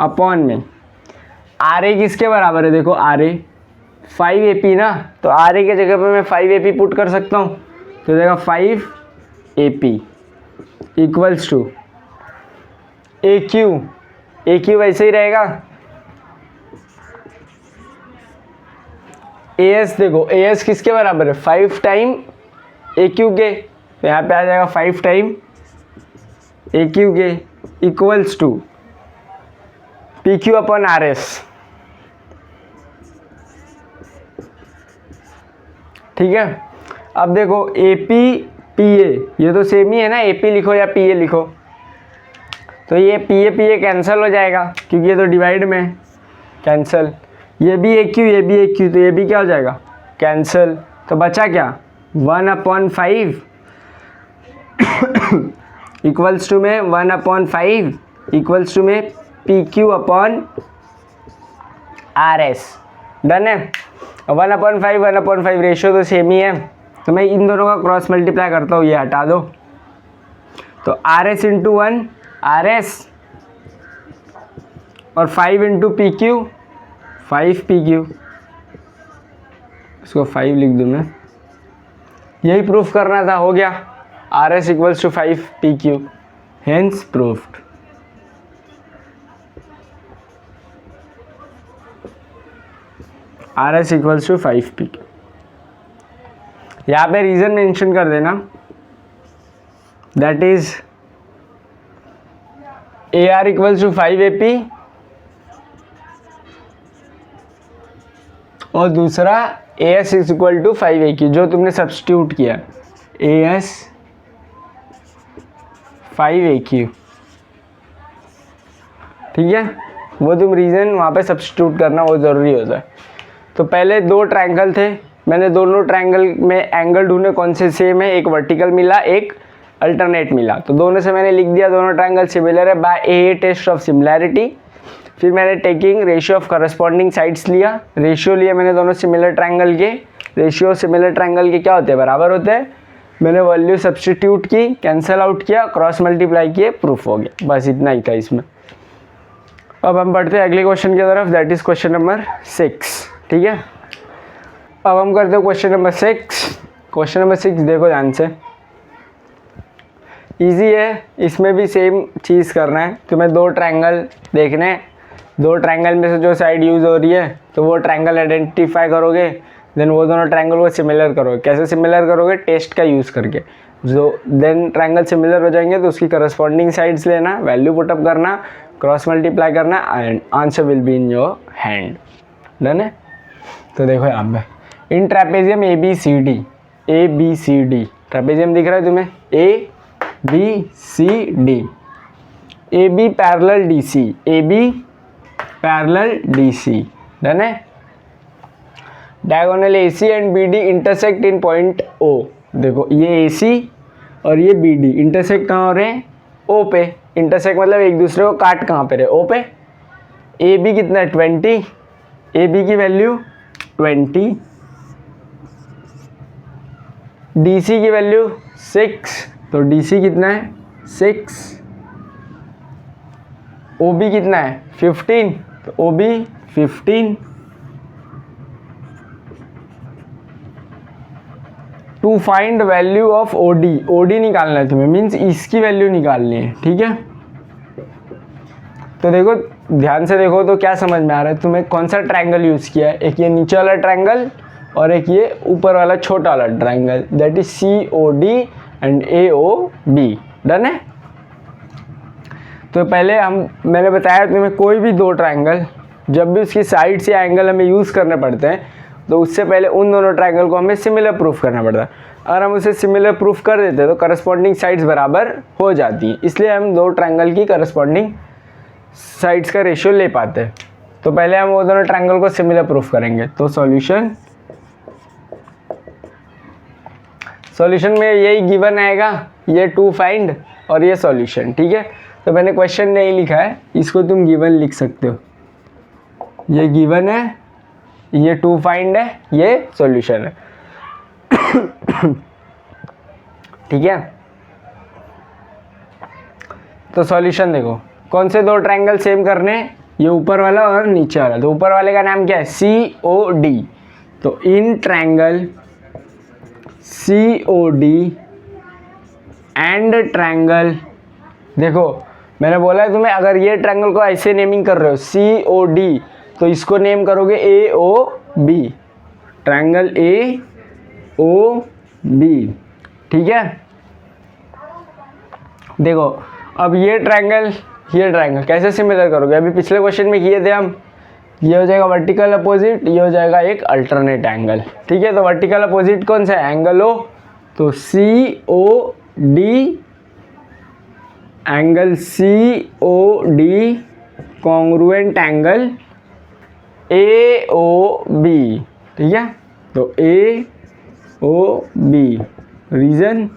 अपॉन में आर ए किसके बराबर है, देखो आर ए 5 ए पी ना, तो आर ए की जगह पे मैं 5 ए पी पुट कर सकता हूँ, तो देखा 5 A P equals to A Q वैसे ही रहेगा। ए एस देखो, ए एस किसके बराबर है, 5 टाइम ए क्यू के, तो यहाँ पे आ जाएगा 5 टाइम ए क्यू के equals to P Q upon R S. ठीक है, अब देखो ए पी पी ए ये तो सेम ही है ना, ए पी लिखो या पी ए लिखो, तो ये पी ए कैंसिल हो जाएगा क्योंकि ये तो डिवाइड में कैंसिल, ये भी ए क्यू तो ये भी क्या हो जाएगा, कैंसिल। तो बचा क्या, 1/5 इक्वल्स टू में 1/5 इक्वल्स टू में P Q upon R S. Done है, 1/5 रेशियो तो सेम ही है, तो मैं इन दोनों का क्रॉस मल्टीप्लाई करता हूँ, ये हटा दो, तो R S into 1 R S और 5 into P Q 5 P Q, इसको 5 लिख दूँ मैं, यही प्रूफ करना था, हो गया। R S equals to 5 P Q, hence proofed. R S equals to 5 P Q. यहाँ पे रीजन मेंशन कर देना, that is A R equals to 5 A P और दूसरा A S is equal to 5 A Q, जो तुमने सब्स्टिट्यूट किया, ए एस 5 ए क्यू। ठीक है, वो तुम रीजन वहाँ पे सब्स्टिट्यूट करना, वो ज़रूरी होता है। तो पहले दो ट्रायंगल थे, मैंने दोनों ट्रायंगल में एंगल ढूंढे कौन से सेम है, एक वर्टिकल मिला एक अल्टरनेट मिला, तो दोनों से मैंने लिख दिया दोनों ट्रायंगल सिमिलर है by A test of similarity. फिर मैंने taking ratio of corresponding sides लिया, रेशियो लिया मैंने दोनों सिमिलर ट्रायंगल के, रेशियो सिमिलर ट्रायंगल के क्या होते हैं, बराबर होते हैं। मैंने वैल्यू सब्स्टिट्यूट की, कैंसिल आउट किया, क्रॉस मल्टीप्लाई किए, प्रूफ हो गया, बस इतना ही था इसमें। अब हम बढ़ते हैं अगले क्वेश्चन की तरफ, दैट इज क्वेश्चन नंबर 6। ठीक है, अब हम करते हैं क्वेश्चन नंबर 6। क्वेश्चन नंबर 6 देखो ध्यान से, इजी है, इसमें भी सेम चीज़ करना है। तुम्हें दो ट्रायंगल देखने हैं, दो ट्रायंगल में से जो साइड यूज़ हो रही है तो वो ट्रायंगल आइडेंटिफाई करोगे, देन वो दोनों ट्रायंगल को सिमिलर करोगे। कैसे सिमिलर करोगे? टेस्ट का यूज़ करके। जो देन ट्रायंगल सिमिलर हो जाएंगे तो उसकी करस्पॉन्डिंग साइड्स लेना, वैल्यू पुटअप करना, क्रॉस मल्टीप्लाई करना and answer will be in your hand. Done है? तो देखो यहाँ पे in trapezium A B C D, trapezium दिख रहा है तुम्हें? A B C D, A B parallel D C, A B parallel D C. Done है? Diagonal A C and B D intersect in point O. देखो ये ए सी और ये बी डी इंटरसेक्ट कहाँ हो रहे हैं? ओ पे। इंटरसेक्ट मतलब एक दूसरे को काट कहाँ पे रहे? ओ पे। ए बी कितना है? 20, ए बी की वैल्यू 20, डी सी की वैल्यू 6, तो डी सी कितना है? 6, ओ बी कितना है? 15, तो O B 15। To find value of O D, O D निकालना है तुम्हें, मीन्स इसकी वैल्यू निकालनी है। ठीक है, तो देखो ध्यान से देखो तो क्या समझ में आ रहा है तुम्हें? कौन सा ट्रायंगल यूज़ किया है? एक ये नीचे वाला ट्रायंगल और एक ये ऊपर वाला छोटा वाला triangle, that is C O D and A O B. Done है? तो पहले मैंने बताया तुम्हें कोई भी दो ट्रायंगल जब भी उसकी साइड से एंगल हमें यूज़ करने पड़ते हैं तो उससे पहले उन दोनों ट्रायंगल को हमें सिमिलर प्रूफ करना पड़ता है। अगर हम उसे सिमिलर प्रूफ कर देते तो करस्पॉन्डिंग साइड्स बराबर हो जाती है, इसलिए हम दो ट्रायंगल की करस्पॉन्डिंग साइड्स का रेशियो ले पाते हैं। तो पहले हम वो दोनों ट्रायंगल को सिमिलर प्रूफ करेंगे। तो सॉल्यूशन में यही गिवन आएगा, ये टू फाइंड और ये सॉल्यूशन। ठीक है, तो मैंने क्वेश्चन नहीं लिखा है, इसको तुम गिवन लिख सकते हो। ये गिवन है, ये टू फाइंड है, ये सॉल्यूशन है। ठीक है, तो सॉल्यूशन देखो कौन से दो ट्रायंगल सेम करने? ये ऊपर वाला और नीचे वाला। तो ऊपर वाले का नाम क्या है? C O D. तो in triangle C O D and triangle, देखो मैंने बोला है तुम्हें अगर ये ट्रायंगल को ऐसे नेमिंग कर रहे हो सी ओ डी तो इसको नेम करोगे A O B, triangle A O B. ठीक है, देखो अब ये ट्रायंगल कैसे सिमिलर करोगे? अभी पिछले क्वेश्चन में किए थे हम। ये हो जाएगा वर्टिकल अपोजिट, ये हो जाएगा एक अल्टरनेट एंगल। ठीक है, तो वर्टिकल अपोजिट कौन सा है? एंगल ओ, तो C O D, angle C O D congruent angle A O B. ठीक है, तो A O B, reason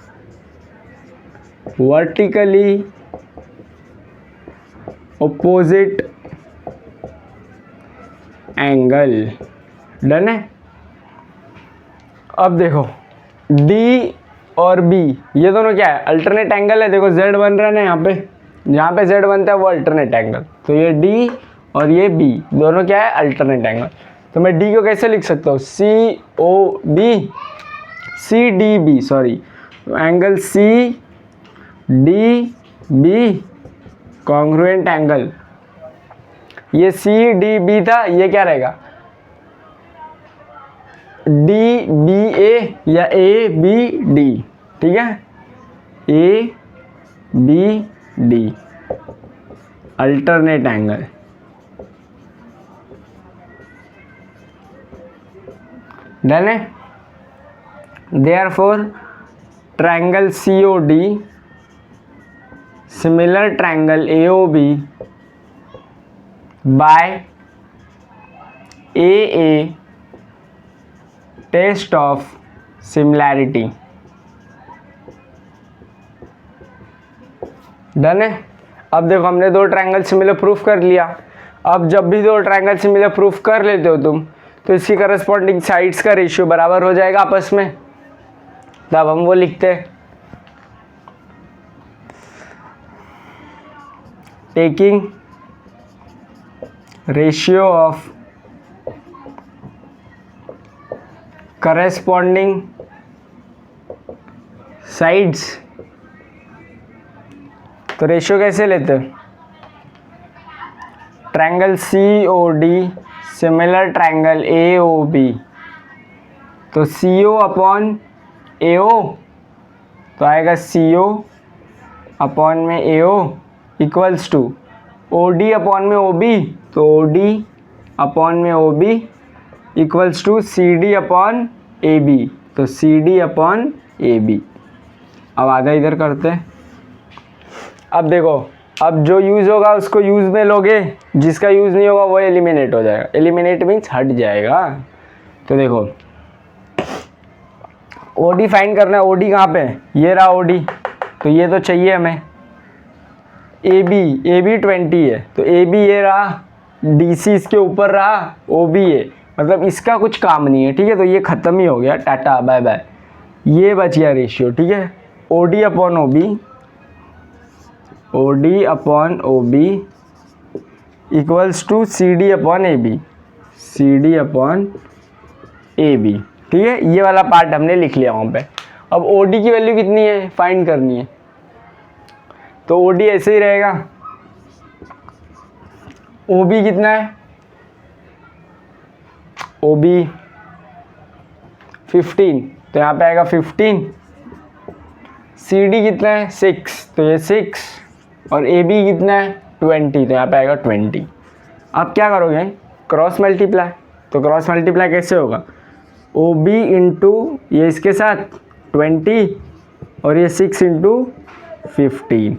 vertically opposite angle. Done है? अब देखो D और B ये दोनों क्या है? अल्टरनेट एंगल है। देखो Z बन रहा है ना यहाँ पे, जहाँ पे Z बनता है वो अल्टरनेट एंगल। तो ये D और ये B दोनों क्या है? Alternate angle. तो मैं D को कैसे लिख सकता हूँ? CDB, sorry, angle CDB congruent angle. ये CDB था, ये क्या रहेगा? DBA या ABD। ठीक है, ABD अल्टरनेट एंगल। डन है? Therefore triangle COD similar triangle AOB by AA test of similarity। Done है? अब देखो हमने दो ट्रायंगल सिमिलर प्रूफ कर लिया। अब जब भी दो ट्रायंगल सिमिलर प्रूफ कर लेते हो तुम तो इसकी करस्पॉन्डिंग साइड्स का रेशियो बराबर हो जाएगा आपस में। तब हम वो लिखते हैं, taking ratio of corresponding sides तो रेशियो कैसे लेते हैं? Triangle COD similar triangle AOB, तो CO अपॉन AO, तो आएगा CO अपॉन में AO equals to OD upon में OB, तो OD अपॉन में OB equals to CD upon AB, तो CD अपॉन AB। अब आधा इधर करते हैं। अब देखो, अब जो यूज़ होगा उसको यूज़ में लोगे, जिसका यूज़ नहीं होगा वो एलिमिनेट हो जाएगा। एलिमिनेट मीन्स हट जाएगा। तो देखो OD फाइंड करना है। OD कहाँ पे है? ये रहा OD, तो ये तो चाहिए हमें। AB 20 है, तो AB ये रहा, DC इसके ऊपर रहा, OB है, मतलब इसका कुछ काम नहीं है, ठीक है। तो ये ख़त्म ही हो गया, टाटा बाय बाय। ये बच गया रेशियो, ठीक है। OD upon OB equals to CD upon AB, CD upon AB, ठीक है। ये वाला पार्ट हमने लिख लिया वहाँ पे। अब OD की वैल्यू कितनी है फाइंड करनी है, तो OD ऐसे ही रहेगा। OB कितना है? OB 15, तो यहाँ पे आएगा 15। CD कितना है? 6, तो ये 6, और AB कितना है? 20, तो यहाँ पे आएगा 20। अब क्या करोगे? Cross multiply. तो क्रॉस मल्टीप्लाई कैसे होगा? OB इंटू ये इसके साथ 20 और ये 6 इंटू 15,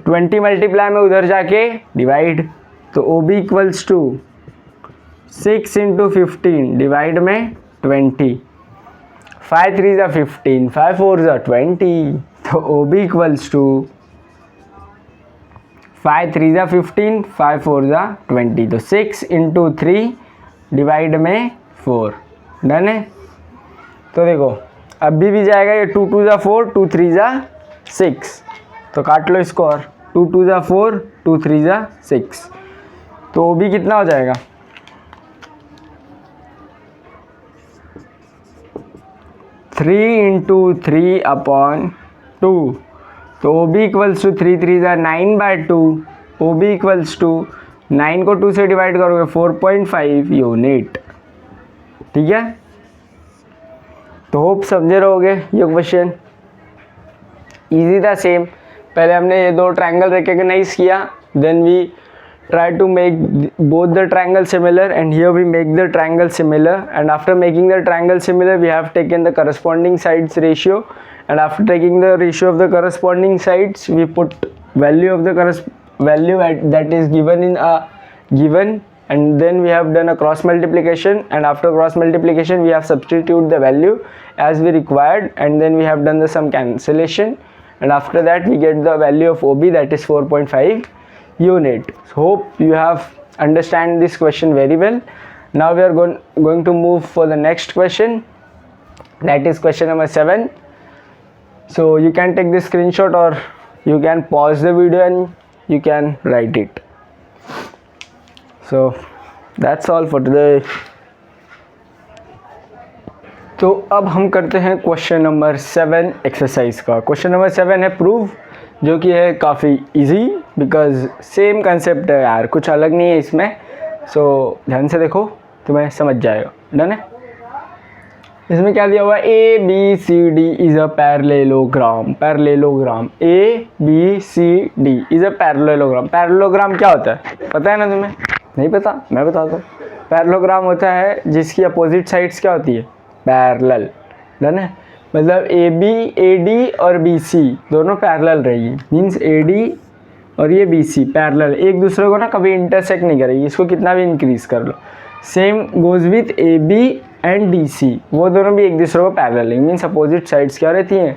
20 मल्टीप्लाई में उधर जाके डिवाइड, तो OB equals to 6 into 15 divide में 20, 5 3 ज़ा 15, 5 4 ज़ा 20, तो OB इक्वल्स टू 5 3 ज़ा 15, 5 4 ज़ा 20, तो 6 इंटू 3 डिवाइड में 4, डन है। तो देखो अभी भी जाएगा ये, 2 2 ज़ा 4, 2 3 ज़ा 6, तो काट लो इसको, और 2 2 ज़ा 4, 2 3 ज़ा 6, तो OB कितना हो जाएगा? 3 इंटू 3 अपॉन 2, तो OB इक्वल्स टू 3 3 ज़ा 9/2, OB इक्वल्स टू 9 को 2 से डिवाइड करोगे 4.5 यूनिट, ठीक है। तो होप समझे रहोगे ये क्वेश्चन। इजी था सेम। पहले हमने ये दो ट्रायंगल रिकॉग्नाइज किया, then we try to make both the triangle similar, and here we make the triangle similar, and after making the triangle similar we have taken the corresponding sides ratio, and after taking the ratio of the corresponding sides we put value of the value that is given in a given, and then we have done a cross multiplication, and after cross multiplication we have substitute the value as we required, and then we have done the sum cancellation, and after that we get the value of OB, that is 4.5 unit. Hope you have understand this question very well. Now we are going to move for the next question, that is question number 7. So you can take the screenshot or you can pause the video and you can write it. So that's all for today. तो अब हम करते हैं क्वेश्चन नंबर 7 एक्सरसाइज का। क्वेश्चन नंबर 7 है प्रूव, जो कि है काफ़ी इजी, बिकॉज सेम कंसेप्ट है यार, कुछ अलग नहीं है इसमें। सो ध्यान से देखो तुम्हें समझ जाएगा, डन है। इसमें क्या दिया हुआ है? ABCD is a parallelogram. Parallelogram ABCD is a parallelogram. Parallelogram क्या होता है पता है ना तुम्हें? नहीं पता? मैं बताता हूँ। पैरेललोग्राम होता है जिसकी अपोजिट साइड्स क्या होती है? पैरेलल, डन है। मतलब AB AD और BC दोनों पैरेलल रहेगी, मीन्स AD और ये BC पैरेलल, एक दूसरे को ना कभी इंटरसेक्ट नहीं करेगी, इसको कितना भी इंक्रीज कर लो। Same goes with AB and DC, वो दोनों भी एक दूसरे को पैरेलल है, मीन्स अपोजिट साइड्स क्या रहती हैं?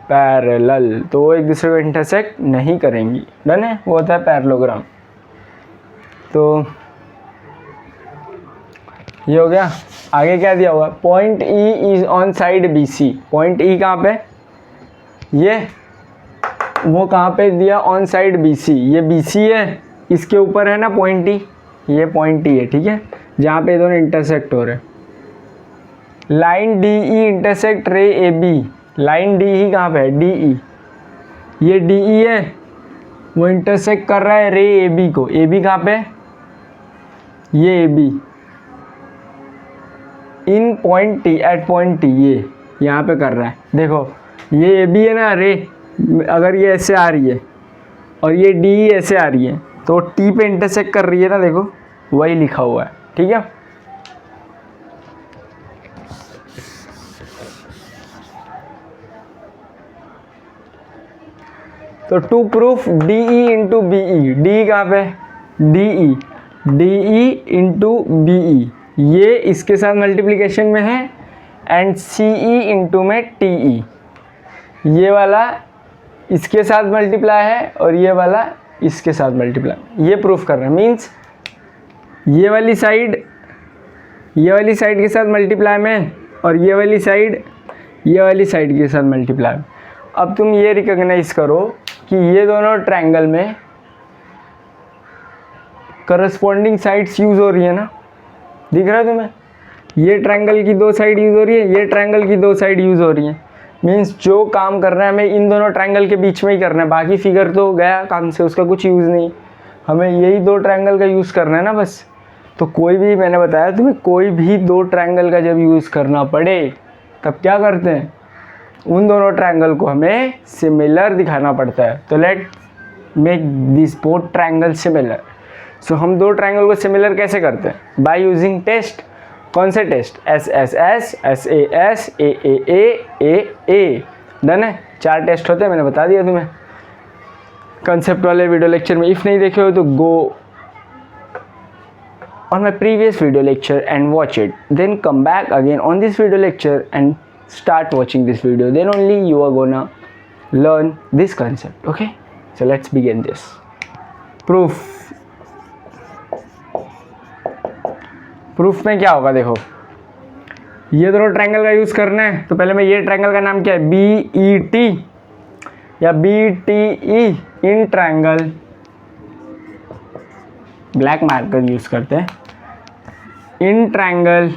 पैरेलल, तो वो एक दूसरे को इंटरसेक्ट नहीं करेंगी, डन है। वो होता है पैरेललोग्राम। तो ये हो गया। आगे क्या दिया हुआ? Point E is on side BC। Point E कहाँ पे? ये वो कहाँ पे दिया? On side BC। ये BC है, इसके ऊपर है ना पॉइंट E, ये पॉइंट E है, ठीक है, जहाँ पे दोनों इंटरसेक्ट हो रहे हैं। लाइन DE इंटरसेक्ट रे AB। लाइन DE कहाँ पे है? DE, ये DE है, वो इंटरसेक्ट कर रहा है रे ए बी को। ए बी कहाँ पे, ये A B in point T, at point T, ये यहाँ पे कर रहा है। देखो ये ए बी है ना रे, अगर ये ऐसे आ रही है और ये डी ऐसे आ रही है तो टी पे इंटरसेक्ट कर रही है ना, देखो वही लिखा हुआ है। ठीक है, तो to proof D E into B E, D कहाँ पे, D E into B E, ये इसके साथ मल्टीप्लिकेशन में है, एंड सी ई इंटू में टी ई, ये वाला इसके साथ मल्टीप्लाई है और ये वाला इसके साथ मल्टीप्लाई, ये प्रूफ कर रहे हैं। मीन्स ये वाली साइड के साथ मल्टीप्लाई में और ये वाली साइड के साथ मल्टीप्लाई। अब तुम ये रिकॉग्नाइज करो कि ये दोनों ट्रायंगल में करस्पॉन्डिंग साइड्स यूज़ हो रही है ना, दिख रहा है तुम्हें, ये ट्रायंगल की दो साइड यूज़ हो रही है, ये ट्रायंगल की दो साइड यूज़ हो रही है। मीन्स जो काम करना है हमें इन दोनों ट्रायंगल के बीच में ही करना है, बाकी फिगर तो गया काम से, उसका कुछ यूज़ नहीं, हमें यही दो ट्रायंगल का यूज़ करना है ना बस। तो कोई भी, मैंने बताया तुम्हें, कोई भी दो ट्रायंगल का जब यूज़ करना पड़े तब क्या करते हैं, उन दोनों ट्रायंगल को हमें सिमिलर दिखाना पड़ता है। तो let make this both triangle similar. So हम दो ट्रायंगल को सिमिलर कैसे करते हैं, बाय यूजिंग टेस्ट। कौन से test, S S S, S A A. Done है, 4 टेस्ट होते हैं, मैंने बता दिया तुम्हें कंसेप्ट वाले वीडियो लेक्चर में। इफ़ नहीं देखे हो तो गो on my previous video lecture and watch it, then come back again on this video lecture and start watching this video, then only you are gonna learn this concept. Okay, so let's begin this proof में क्या होगा, देखो ये दोनों ट्रायंगल का यूज़ करना है, तो पहले मैं ये ट्रायंगल का नाम क्या है, बी ई टी या B T E, in triangle, black marker use करते हैं, in triangle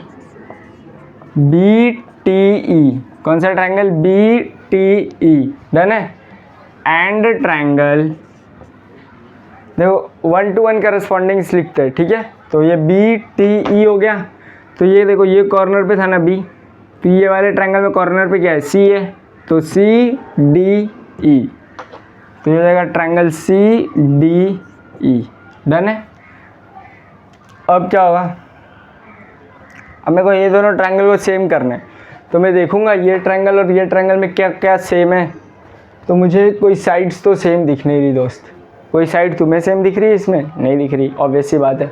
B T E, कौन सा triangle, B T E. Done है, एंड ट्रायंगल, देखो 1 to 1 करस्पॉन्डिंग्स लिखते हैं। ठीक है, तो ये बी टी ई हो गया, तो ये देखो ये कॉर्नर पे था ना बी, तो ये वाले ट्रायंगल में कॉर्नर पे क्या है, सी है, तो सी डी ई, तो ये जाएगा triangle C D E. Done है, अब क्या होगा, अब मेरे को ये दोनों ट्रायंगल को सेम करना है, तो मैं देखूंगा ये ट्रायंगल और ये ट्रायंगल में क्या क्या सेम है, तो मुझे कोई साइड्स तो सेम दिख नहीं रही दोस्त। कोई साइड तुम्हें सेम दिख रही है, इसमें नहीं दिख रही, ऑब्वियस सी बात है,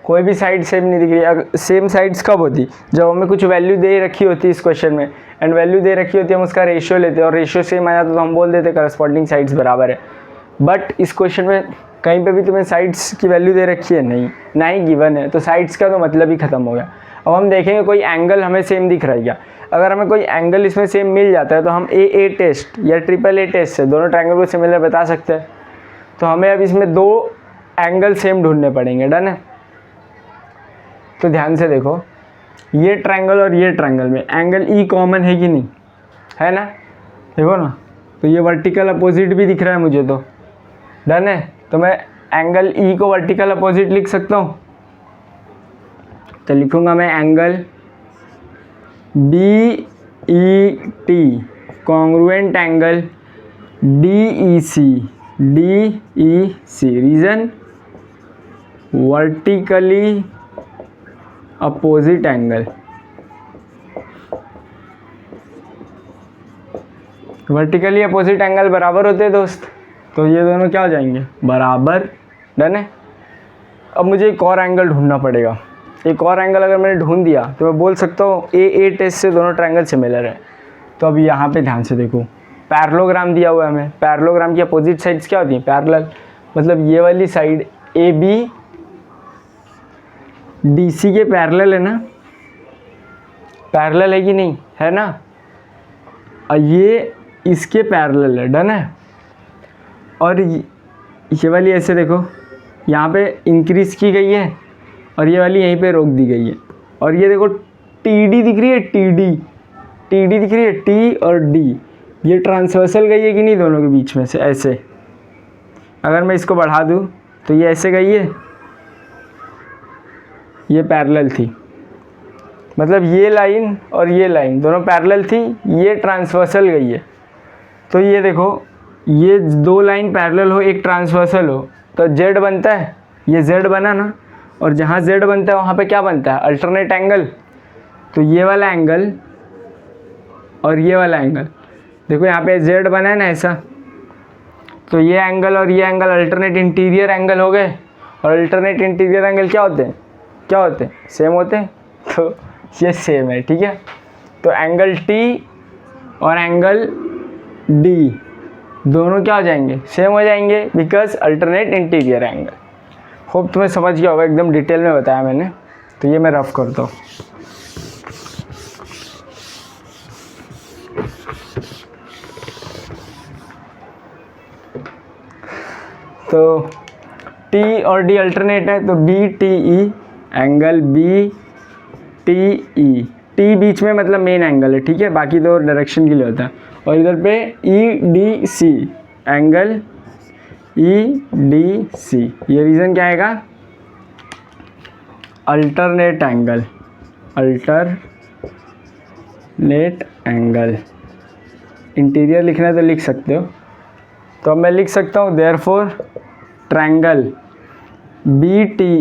कोई भी साइड सेम नहीं दिख रही। अगर सेम साइड्स कब होती, जब हमें कुछ वैल्यू दे रखी होती है इस क्वेश्चन में, एंड वैल्यू दे रखी होती है, हम उसका रेशियो लेते हैं और रेशियो सेम आ जाता तो हम बोल देते करस्पॉन्डिंग साइड्स बराबर है। बट इस क्वेश्चन में कहीं पे भी तुम्हें साइड्स की वैल्यू दे रखी है नहीं, ना ही गिवन है, तो साइड्स का तो मतलब ही ख़त्म हो गया। अब हम देखेंगे कोई एंगल हमें सेम दिख रहा है क्या, अगर हमें कोई एंगल इसमें सेम मिल जाता है तो हम ए टेस्ट या ट्रिपल ए टेस्ट से दोनों ट्रायंगल को सिमिलर बता सकते हैं। तो हमें अब इसमें दो एंगल सेम ढूंढने पड़ेंगे। डन है, तो ध्यान से देखो, ये ट्रायंगल और ये ट्रायंगल में एंगल ई कॉमन है कि नहीं, है ना, देखो ना, तो ये वर्टिकल अपोजिट भी दिख रहा है मुझे तो। डन है, तो मैं एंगल ई को वर्टिकल अपोजिट लिख सकता हूँ, तो लिखूंगा मैं angle B E T congruent angle D E C, reason vertically opposite angle, vertically opposite angle बराबर होते हैं दोस्त, तो ये दोनों क्या हो जाएंगे, बराबर। डन है, अब मुझे एक और एंगल ढूंढना पड़ेगा। एक और एंगल अगर मैंने ढूंढ दिया तो मैं बोल सकता हूँ ए टेस्ट से दोनों ट्रायंगल सिमिलर है। तो अब यहाँ पे ध्यान से देखो, पैरेललोग्राम दिया हुआ है हमें, पैरेललोग्राम की अपोजिट साइड्स क्या होती हैं, पैरेलल, मतलब ये वाली side A B D C के पैरेलल है ना, पैरेलल है कि नहीं, है ना, और ये इसके पैरेलल है। डन है, और ये वाली ऐसे देखो, यहाँ पे इंक्रीज की गई है और ये वाली यहीं पे रोक दी गई है, और ये देखो टी डी दिख रही है, टी डी दिख रही है, टी और डी, ये ट्रांसवर्सल गई है कि नहीं दोनों के बीच में से, ऐसे अगर मैं इसको बढ़ा दूँ तो ये ऐसे गई है, ये पैरेलल थी, मतलब ये लाइन और ये लाइन दोनों पैरेलल थी, ये ट्रांसवर्सल गई है। तो ये देखो, ये दो लाइन पैरेलल हो, एक ट्रांसवर्सल हो, तो जेड बनता है, ये जेड बना ना, और जहाँ जेड बनता है वहाँ पे क्या बनता है, अल्टरनेट एंगल। तो ये वाला एंगल और ये वाला एंगल, देखो यहाँ पे जेड बना है ना ऐसा, तो ये एंगल और ये एंगल अल्टरनेट इंटीरियर एंगल हो गए। और अल्टरनेट इंटीरियर एंगल क्या होते हैं, क्या होते हैं, सेम होते हैं, तो ये सेम है, ठीक है। तो एंगल टी और एंगल डी दोनों क्या हो जाएंगे, सेम हो जाएंगे, because alternate interior angle. Hope तुम्हें समझ गया होगा, एकदम डिटेल में बताया मैंने। तो ये मैं रफ करता हूँ। तो टी और डी अल्टरनेट है, तो B T E, angle B T E, T बीच में मतलब मेन एंगल है, ठीक है, बाकी तो डायरेक्शन के लिए होता है। और इधर पे E D C, angle E D C, ये रीज़न क्या आएगा, alternate angle, alternate angle. Interior लिखना है तो लिख सकते हो। तो अब मैं लिख सकता हूँ therefore triangle B T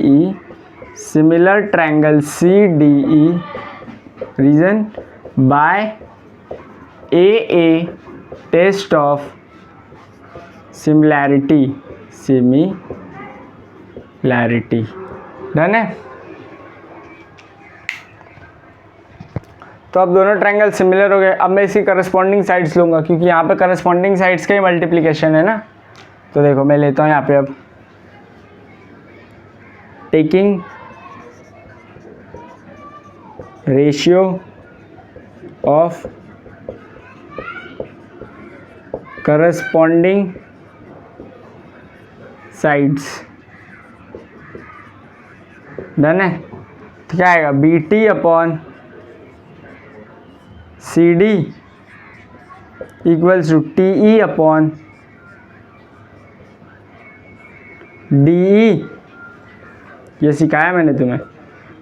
E similar triangle C D E, reason by A test of similarity, done है। तो अब दोनों ट्रायंगल सिमिलर हो गए। अब मैं इसकी करस्पॉन्डिंग साइड्स लूँगा, क्योंकि यहाँ पे करस्पॉन्डिंग साइड्स का ही मल्टीप्लिकेशन है ना। तो देखो मैं लेता हूँ यहाँ पे, अब taking ratio of corresponding sides, done है। तो क्या आएगा, B T upon C D equals to T E upon D E, ये सिखाया मैंने तुम्हें।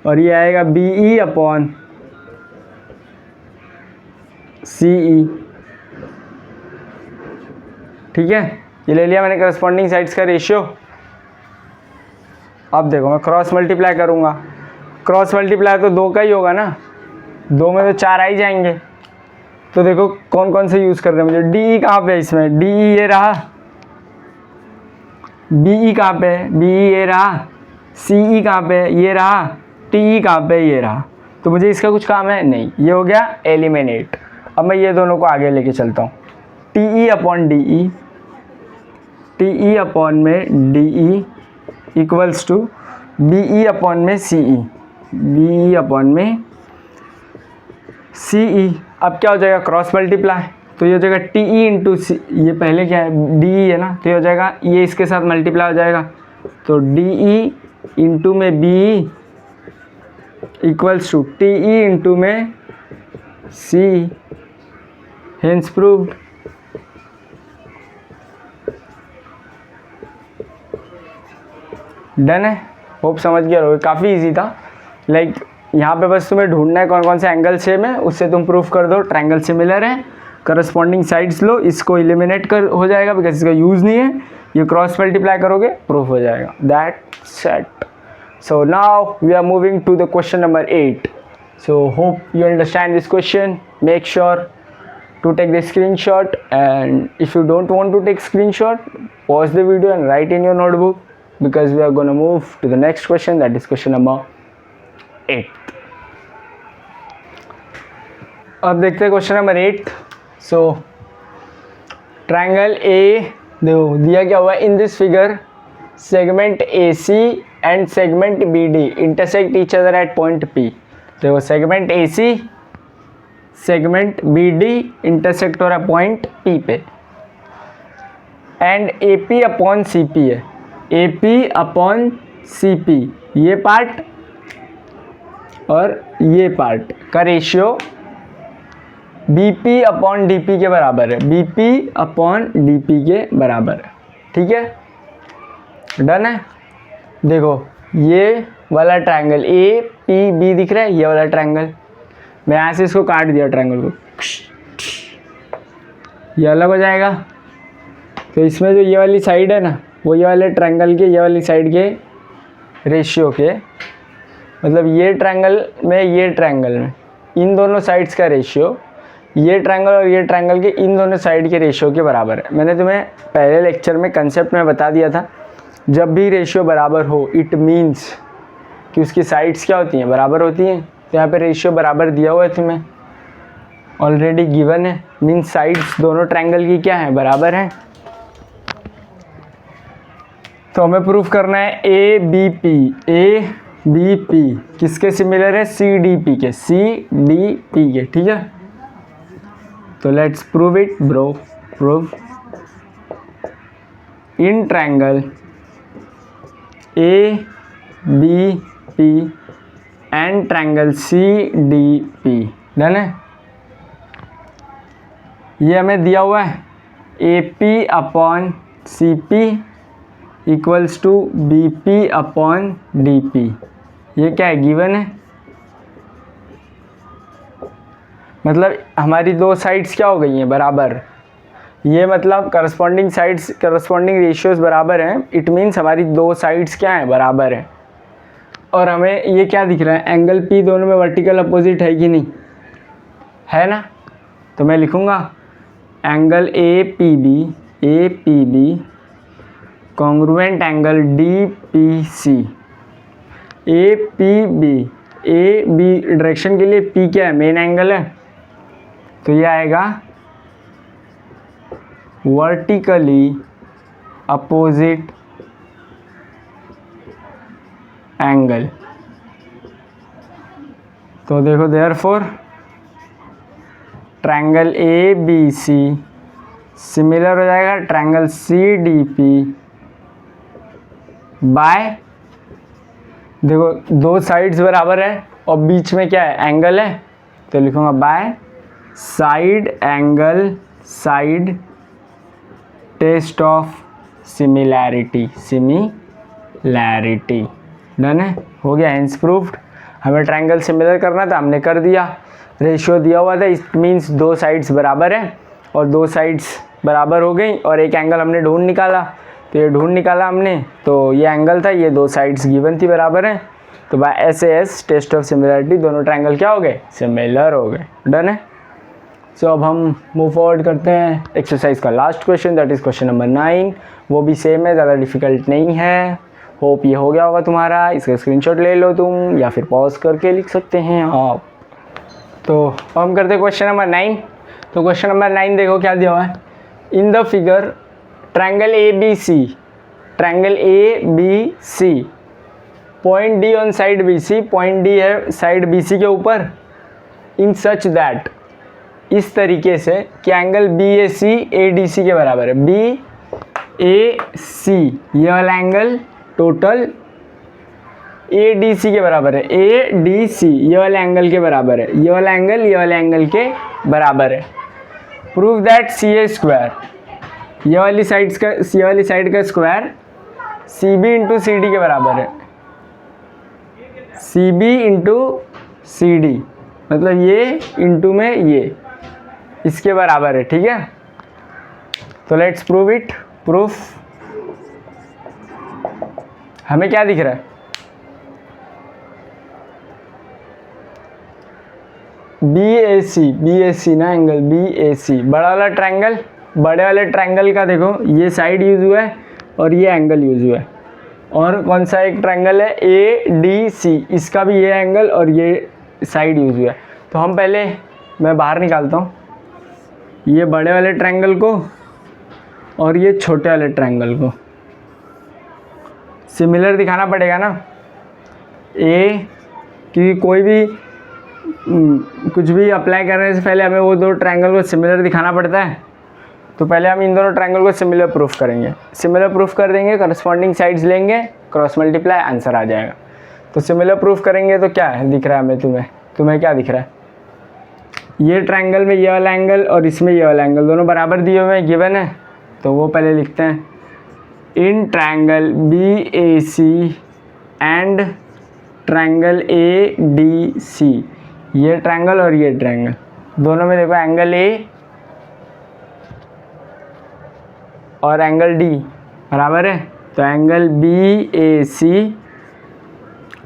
और ये आएगा बी ई अपॉन सी ई, ठीक है। ये ले लिया मैंने करस्पॉन्डिंग साइड्स का रेशियो। अब देखो मैं क्रॉस मल्टीप्लाई करूँगा, क्रॉस मल्टीप्लाई तो दो का ही होगा ना, दो में तो चार आ ही जाएंगे। तो देखो कौन कौन से यूज़ कर रहे हैं मुझे, डी ई कहाँ पे है इसमें, डी ई ये रहा, बी ई कहाँ पे है, बी ई ये रहा, सी ई कहाँ पे है, ये रहा, टी ई कहाँ पे है, ये रहा। तो मुझे इसका कुछ काम है नहीं, ये हो गया एलिमिनेट। अब मैं ये दोनों को आगे लेके चलता हूँ, T E upon D E, T E upon में D E equals to B E upon में सी ई, बी ई अपॉन में सी ई। अब क्या हो जाएगा, क्रॉस मल्टीप्लाई, तो ये हो जाएगा टी ई इंटू सी, ये पहले क्या है डी ई है ना, तो ये हो जाएगा ये इसके साथ मल्टीप्लाई हो जाएगा, तो डी ई इंटू में B E equals to T E into में सी, हेंस प्रूव्ड। डन है। होप समझ गया रहोगे, काफ़ी इजी था। लाइक यहाँ पे बस तुम्हें ढूंढना है कौन कौन से एंगल सेम है, उससे तुम प्रूफ कर दो ट्रायंगल सिमिलर है। करस्पॉन्डिंग साइड्स लो, इसको एलिमिनेट कर हो जाएगा बिकॉज इसका यूज़ नहीं है। ये क्रॉस मल्टीप्लाई करोगे प्रूफ हो जाएगा, that set. So now we are moving to the question number 8. So hope you understand this question. Make sure to take the screenshot, and if you don't want to take screenshot, pause the video and write in your notebook, because we are going to move to the next question, that is question number 8. अब देखते हैं question number 8. So triangle A देखो दिया क्या हुआ है in this figure, segment A C and segment B D intersect each other at point P. देखो segment A C segment B D intersect हो रहा है पॉइंट पी पे, and A P upon C P है, A P upon C P, ये पार्ट और ये पार्ट का रेशियो BP अपॉन DP के बराबर है, BP अपॉन DP के बराबर है, ठीक है, डन है। देखो ये वाला ट्रायंगल APB दिख रहा है, ये वाला ट्रायंगल, मैं यहाँ से इसको काट दिया ट्रायंगल को, ये अलग हो जाएगा। तो इसमें जो ये वाली साइड है ना, वो ये वाले ट्रायंगल के ये वाली साइड के रेशियो के, मतलब ये ट्रायंगल में ये ट्रायंगल में इन दोनों साइड्स का रेशियो, ये ट्रायंगल और ये ट्रायंगल के इन दोनों साइड के रेशियो के बराबर है। मैंने तुम्हें पहले लेक्चर में कंसेप्ट में बता दिया था, जब भी रेशियो बराबर हो इट मीन्स कि उसकी साइड्स क्या होती हैं, बराबर होती हैं। तो यहाँ पे रेशियो बराबर दिया हुआ है तुम्हें, ऑलरेडी गिवन है, मीन्स साइड्स दोनों ट्रायंगल की क्या है, बराबर है। तो हमें प्रूफ करना है ABP किसके सिमिलर है, CDP के, ठीक है। तो let's prove it bro, prove in triangle ABP and triangle CDP, done है। ये हमें दिया हुआ है AP upon CP equals to BP upon DP, ये क्या है, गिवन है। मतलब हमारी दो साइड्स क्या हो गई हैं, बराबर। ये मतलब करस्पॉन्डिंग साइड्स, करस्पॉन्डिंग रेशियोज बराबर हैं, इट मीन्स हमारी दो साइड्स क्या हैं, बराबर हैं। और हमें ये क्या दिख रहा है, एंगल P दोनों में वर्टिकल अपोजिट है कि नहीं, है ना। तो मैं लिखूँगा angle APB congruent angle DPC। AB direction के लिए P क्या है, मेन एंगल है, तो ये आएगा वर्टिकली अपोजिट एंगल। तो देखो देयरफॉर ट्रायंगल ABC सिमिलर हो जाएगा ट्रायंगल CDP बाय, देखो दो साइड्स बराबर है और बीच में क्या है, एंगल है, तो लिखूंगा by side angle, side test of similarity, done है, हो गया, हेंस प्रूफ्ड। हमें ट्रायंगल सिमिलर करना था, हमने कर दिया। रेशियो दिया हुआ था, इट मीन्स दो साइड्स बराबर हैं, और दो साइड्स बराबर हो गई और एक एंगल हमने ढूंढ निकाला। तो ये ढूंढ निकाला हमने, तो ये एंगल था, ये दो साइड्स गिवन थी, बराबर हैं। तो by SAS test of similarity दोनों ट्रायंगल क्या हो गए, सिमिलर हो गए, डन है। सो अब हम मूव फॉरवर्ड करते हैं एक्सरसाइज का last question, that is question number 9। वो भी सेम है, ज़्यादा डिफिकल्ट नहीं है। होप ये हो गया होगा तुम्हारा। इसका स्क्रीनशॉट ले लो तुम, या फिर पॉज करके लिख सकते हैं आप। तो हम करते हैं क्वेश्चन नंबर 9। तो क्वेश्चन नंबर 9 देखो क्या दिया हुआ है। In the figure triangle ABC, point D on side BC, point D है साइड BC के ऊपर, इन सच दैट, इस तरीके से कि एंगल BAC ADC के बराबर है। BAC ये वाला एंगल टोटल ADC के बराबर है, ADC ये वाले एंगल के बराबर है, ये वाला एंगल ये वाले एंगल के बराबर है। प्रूव दैट CA स्क्वायर, ये वाली साइड का स्क्वायर CB इंटू CD के बराबर है। CB इंटू CD मतलब ये इंटू में ये इसके बराबर है, ठीक है। तो लेट्स प्रूव इट। प्रूफ हमें क्या दिख रहा है, BAC ना एंगल BAC, बड़ा वाला ट्रायंगल, बड़े वाले ट्रायंगल का देखो ये साइड यूज हुआ है और ये एंगल यूज हुआ है। और कौन सा एक ट्रायंगल है ADC, इसका भी ये एंगल और ये साइड यूज हुआ है। तो हम पहले, मैं बाहर निकालता हूँ ये बड़े वाले ट्रायंगल को और ये छोटे वाले ट्रायंगल को, सिमिलर दिखाना पड़ेगा ना। क्योंकि कोई भी कुछ भी अप्लाई करने से पहले हमें वो दो ट्रायंगल को सिमिलर दिखाना पड़ता है। तो पहले हम इन दोनों ट्रायंगल को सिमिलर प्रूफ करेंगे, सिमिलर प्रूफ कर देंगे, करस्पॉन्डिंग साइड्स लेंगे, क्रॉस मल्टीप्लाई, आंसर आ जाएगा। तो सिमिलर प्रूफ करेंगे तो क्या है दिख रहा है हमें, तुम्हें क्या दिख रहा है, ये ट्रायंगल में ये वाला एंगल और इसमें ये वाला एंगल दोनों बराबर दिए हुए हैं, गिवन है, तो वो पहले लिखते हैं। In triangle BAC and triangle ADC, ये ट्रायंगल और ये ट्रायंगल दोनों में देखो एंगल A और एंगल D बराबर है, तो angle BAC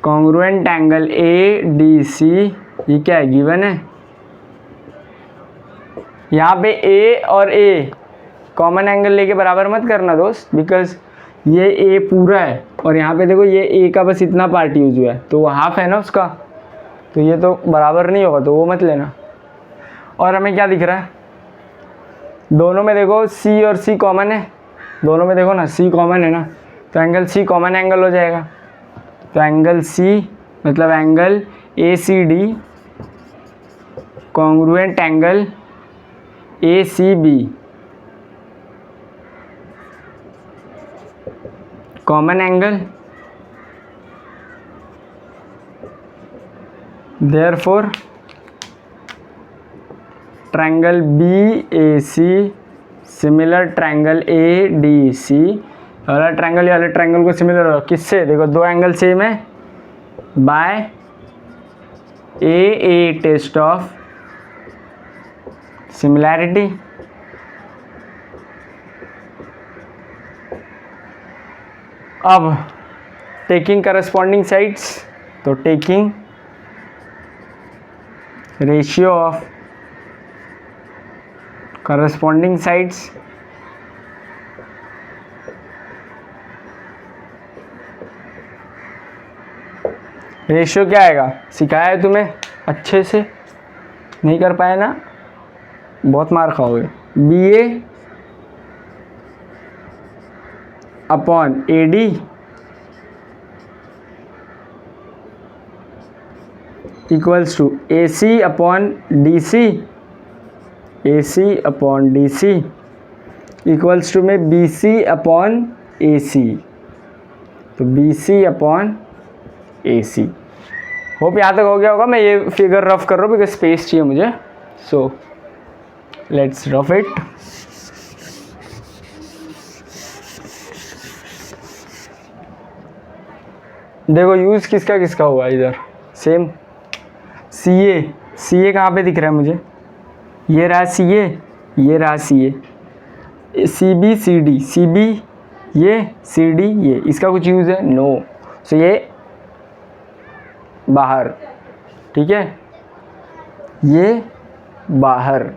congruent angle ADC, ये क्या है, गिवन है। यहाँ पे A और A कॉमन एंगल लेके बराबर मत करना दोस्त, बिकॉज ये A पूरा है और यहाँ पे देखो ये A का बस इतना पार्ट यूज हुआ है, तो वो हाफ है ना उसका, तो ये तो बराबर नहीं होगा, तो वो मत लेना। और हमें क्या दिख रहा है, दोनों में देखो C और C कॉमन है, दोनों में देखो ना C कॉमन है ना, तो एंगल C कॉमन एंगल हो जाएगा। तो एंगल C मतलब angle ACD congruent angle ACB common angle, therefore triangle BAC similar triangle ADC, वाला ट्रायंगल वाले ट्रायंगल को सिमिलर हो किससे, देखो दो एंगल सेम है, by AA test of similarity. अब टेकिंग करस्पॉन्डिंग साइड्स, तो taking ratio of corresponding sides, ratio क्या आएगा, सिखाया है तुम्हें अच्छे से, नहीं कर पाए ना बहुत मार खाओगे। BA upon AD equals to AC upon DC, AC upon DC equals to में BC अपॉन AC, तो BC अपॉन AC। होप यहाँ तक हो गया होगा। मैं ये फिगर रफ कर रहा हूँ बिकॉज स्पेस चाहिए मुझे, सो लेट्स रफ इट। देखो यूज़ किसका किसका हुआ इधर सेम, CA कहाँ पे दिख रहा है मुझे, ये रहा CA, ये रहा CA, CB CD, CB ये CD ये, इसका कुछ यूज़ है नो, सो ये बाहर, ठीक है, ये बाहर।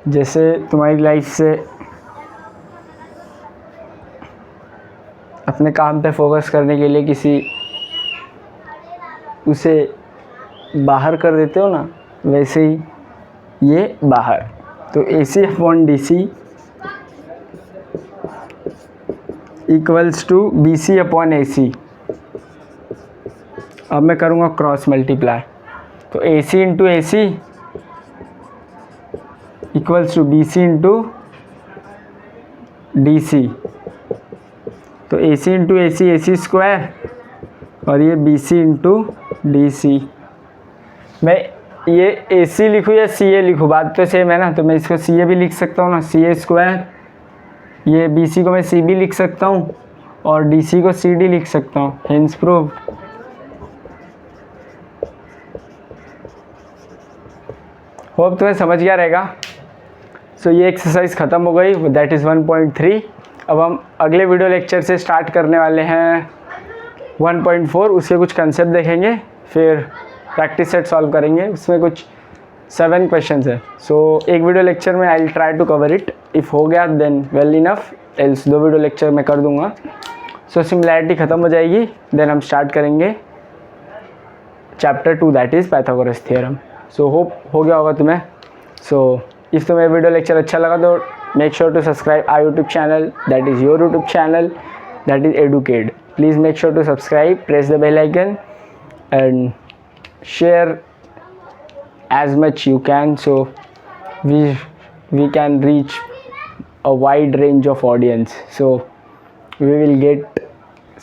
जैसे तुम्हारी लाइफ से अपने काम पे फोकस करने के लिए किसी उसे बाहर कर देते हो ना, वैसे ही ये बाहर। तो AC upon DC equals to BC upon AC। अब मैं करूँगा क्रॉस मल्टीप्लाई, तो AC into AC equals to BC into DC, तो AC इंटू AC स्क्वायर और ये BC इंटू DC। मैं ये AC लिखूँ या CA लिखूँ, बात तो सेम है ना, तो मैं इसको CA भी लिख सकता हूँ ना, CA स्क्वायर, ये BC को मैं CB लिख सकता हूँ और DC को CD लिख सकता हूँ, हेंस प्रूव्ड। होप तुम्हें समझ गया रहेगा। सो ये एक्सरसाइज ख़त्म हो गई, दैट इज़ 1.3। अब हम अगले वीडियो लेक्चर से स्टार्ट करने वाले हैं 1.4, उसके कुछ कंसेप्ट देखेंगे, फिर प्रैक्टिस सेट सॉल्व करेंगे, उसमें कुछ 7 क्वेश्चंस है। सो एक वीडियो लेक्चर में I will try to cover it, if हो गया then well enough, else 2 video lecture मैं कर दूंगा। सो सिमिलैरिटी ख़त्म हो जाएगी, देन हम स्टार्ट करेंगे chapter 2 that is Pythagoras theorem. So hope हो गया होगा तुम्हें। सो इफ़ तुम्हें वीडियो लेक्चर अच्छा लगा तो make sure to subscribe our YouTube channel, that is your YouTube channel, that is Educade. Please make sure to subscribe, press the bell icon and share as much you can, so we can reach a wide range of audience, so we will get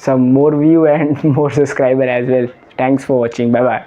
some more view and more subscriber as well. Thanks for watching, bye bye.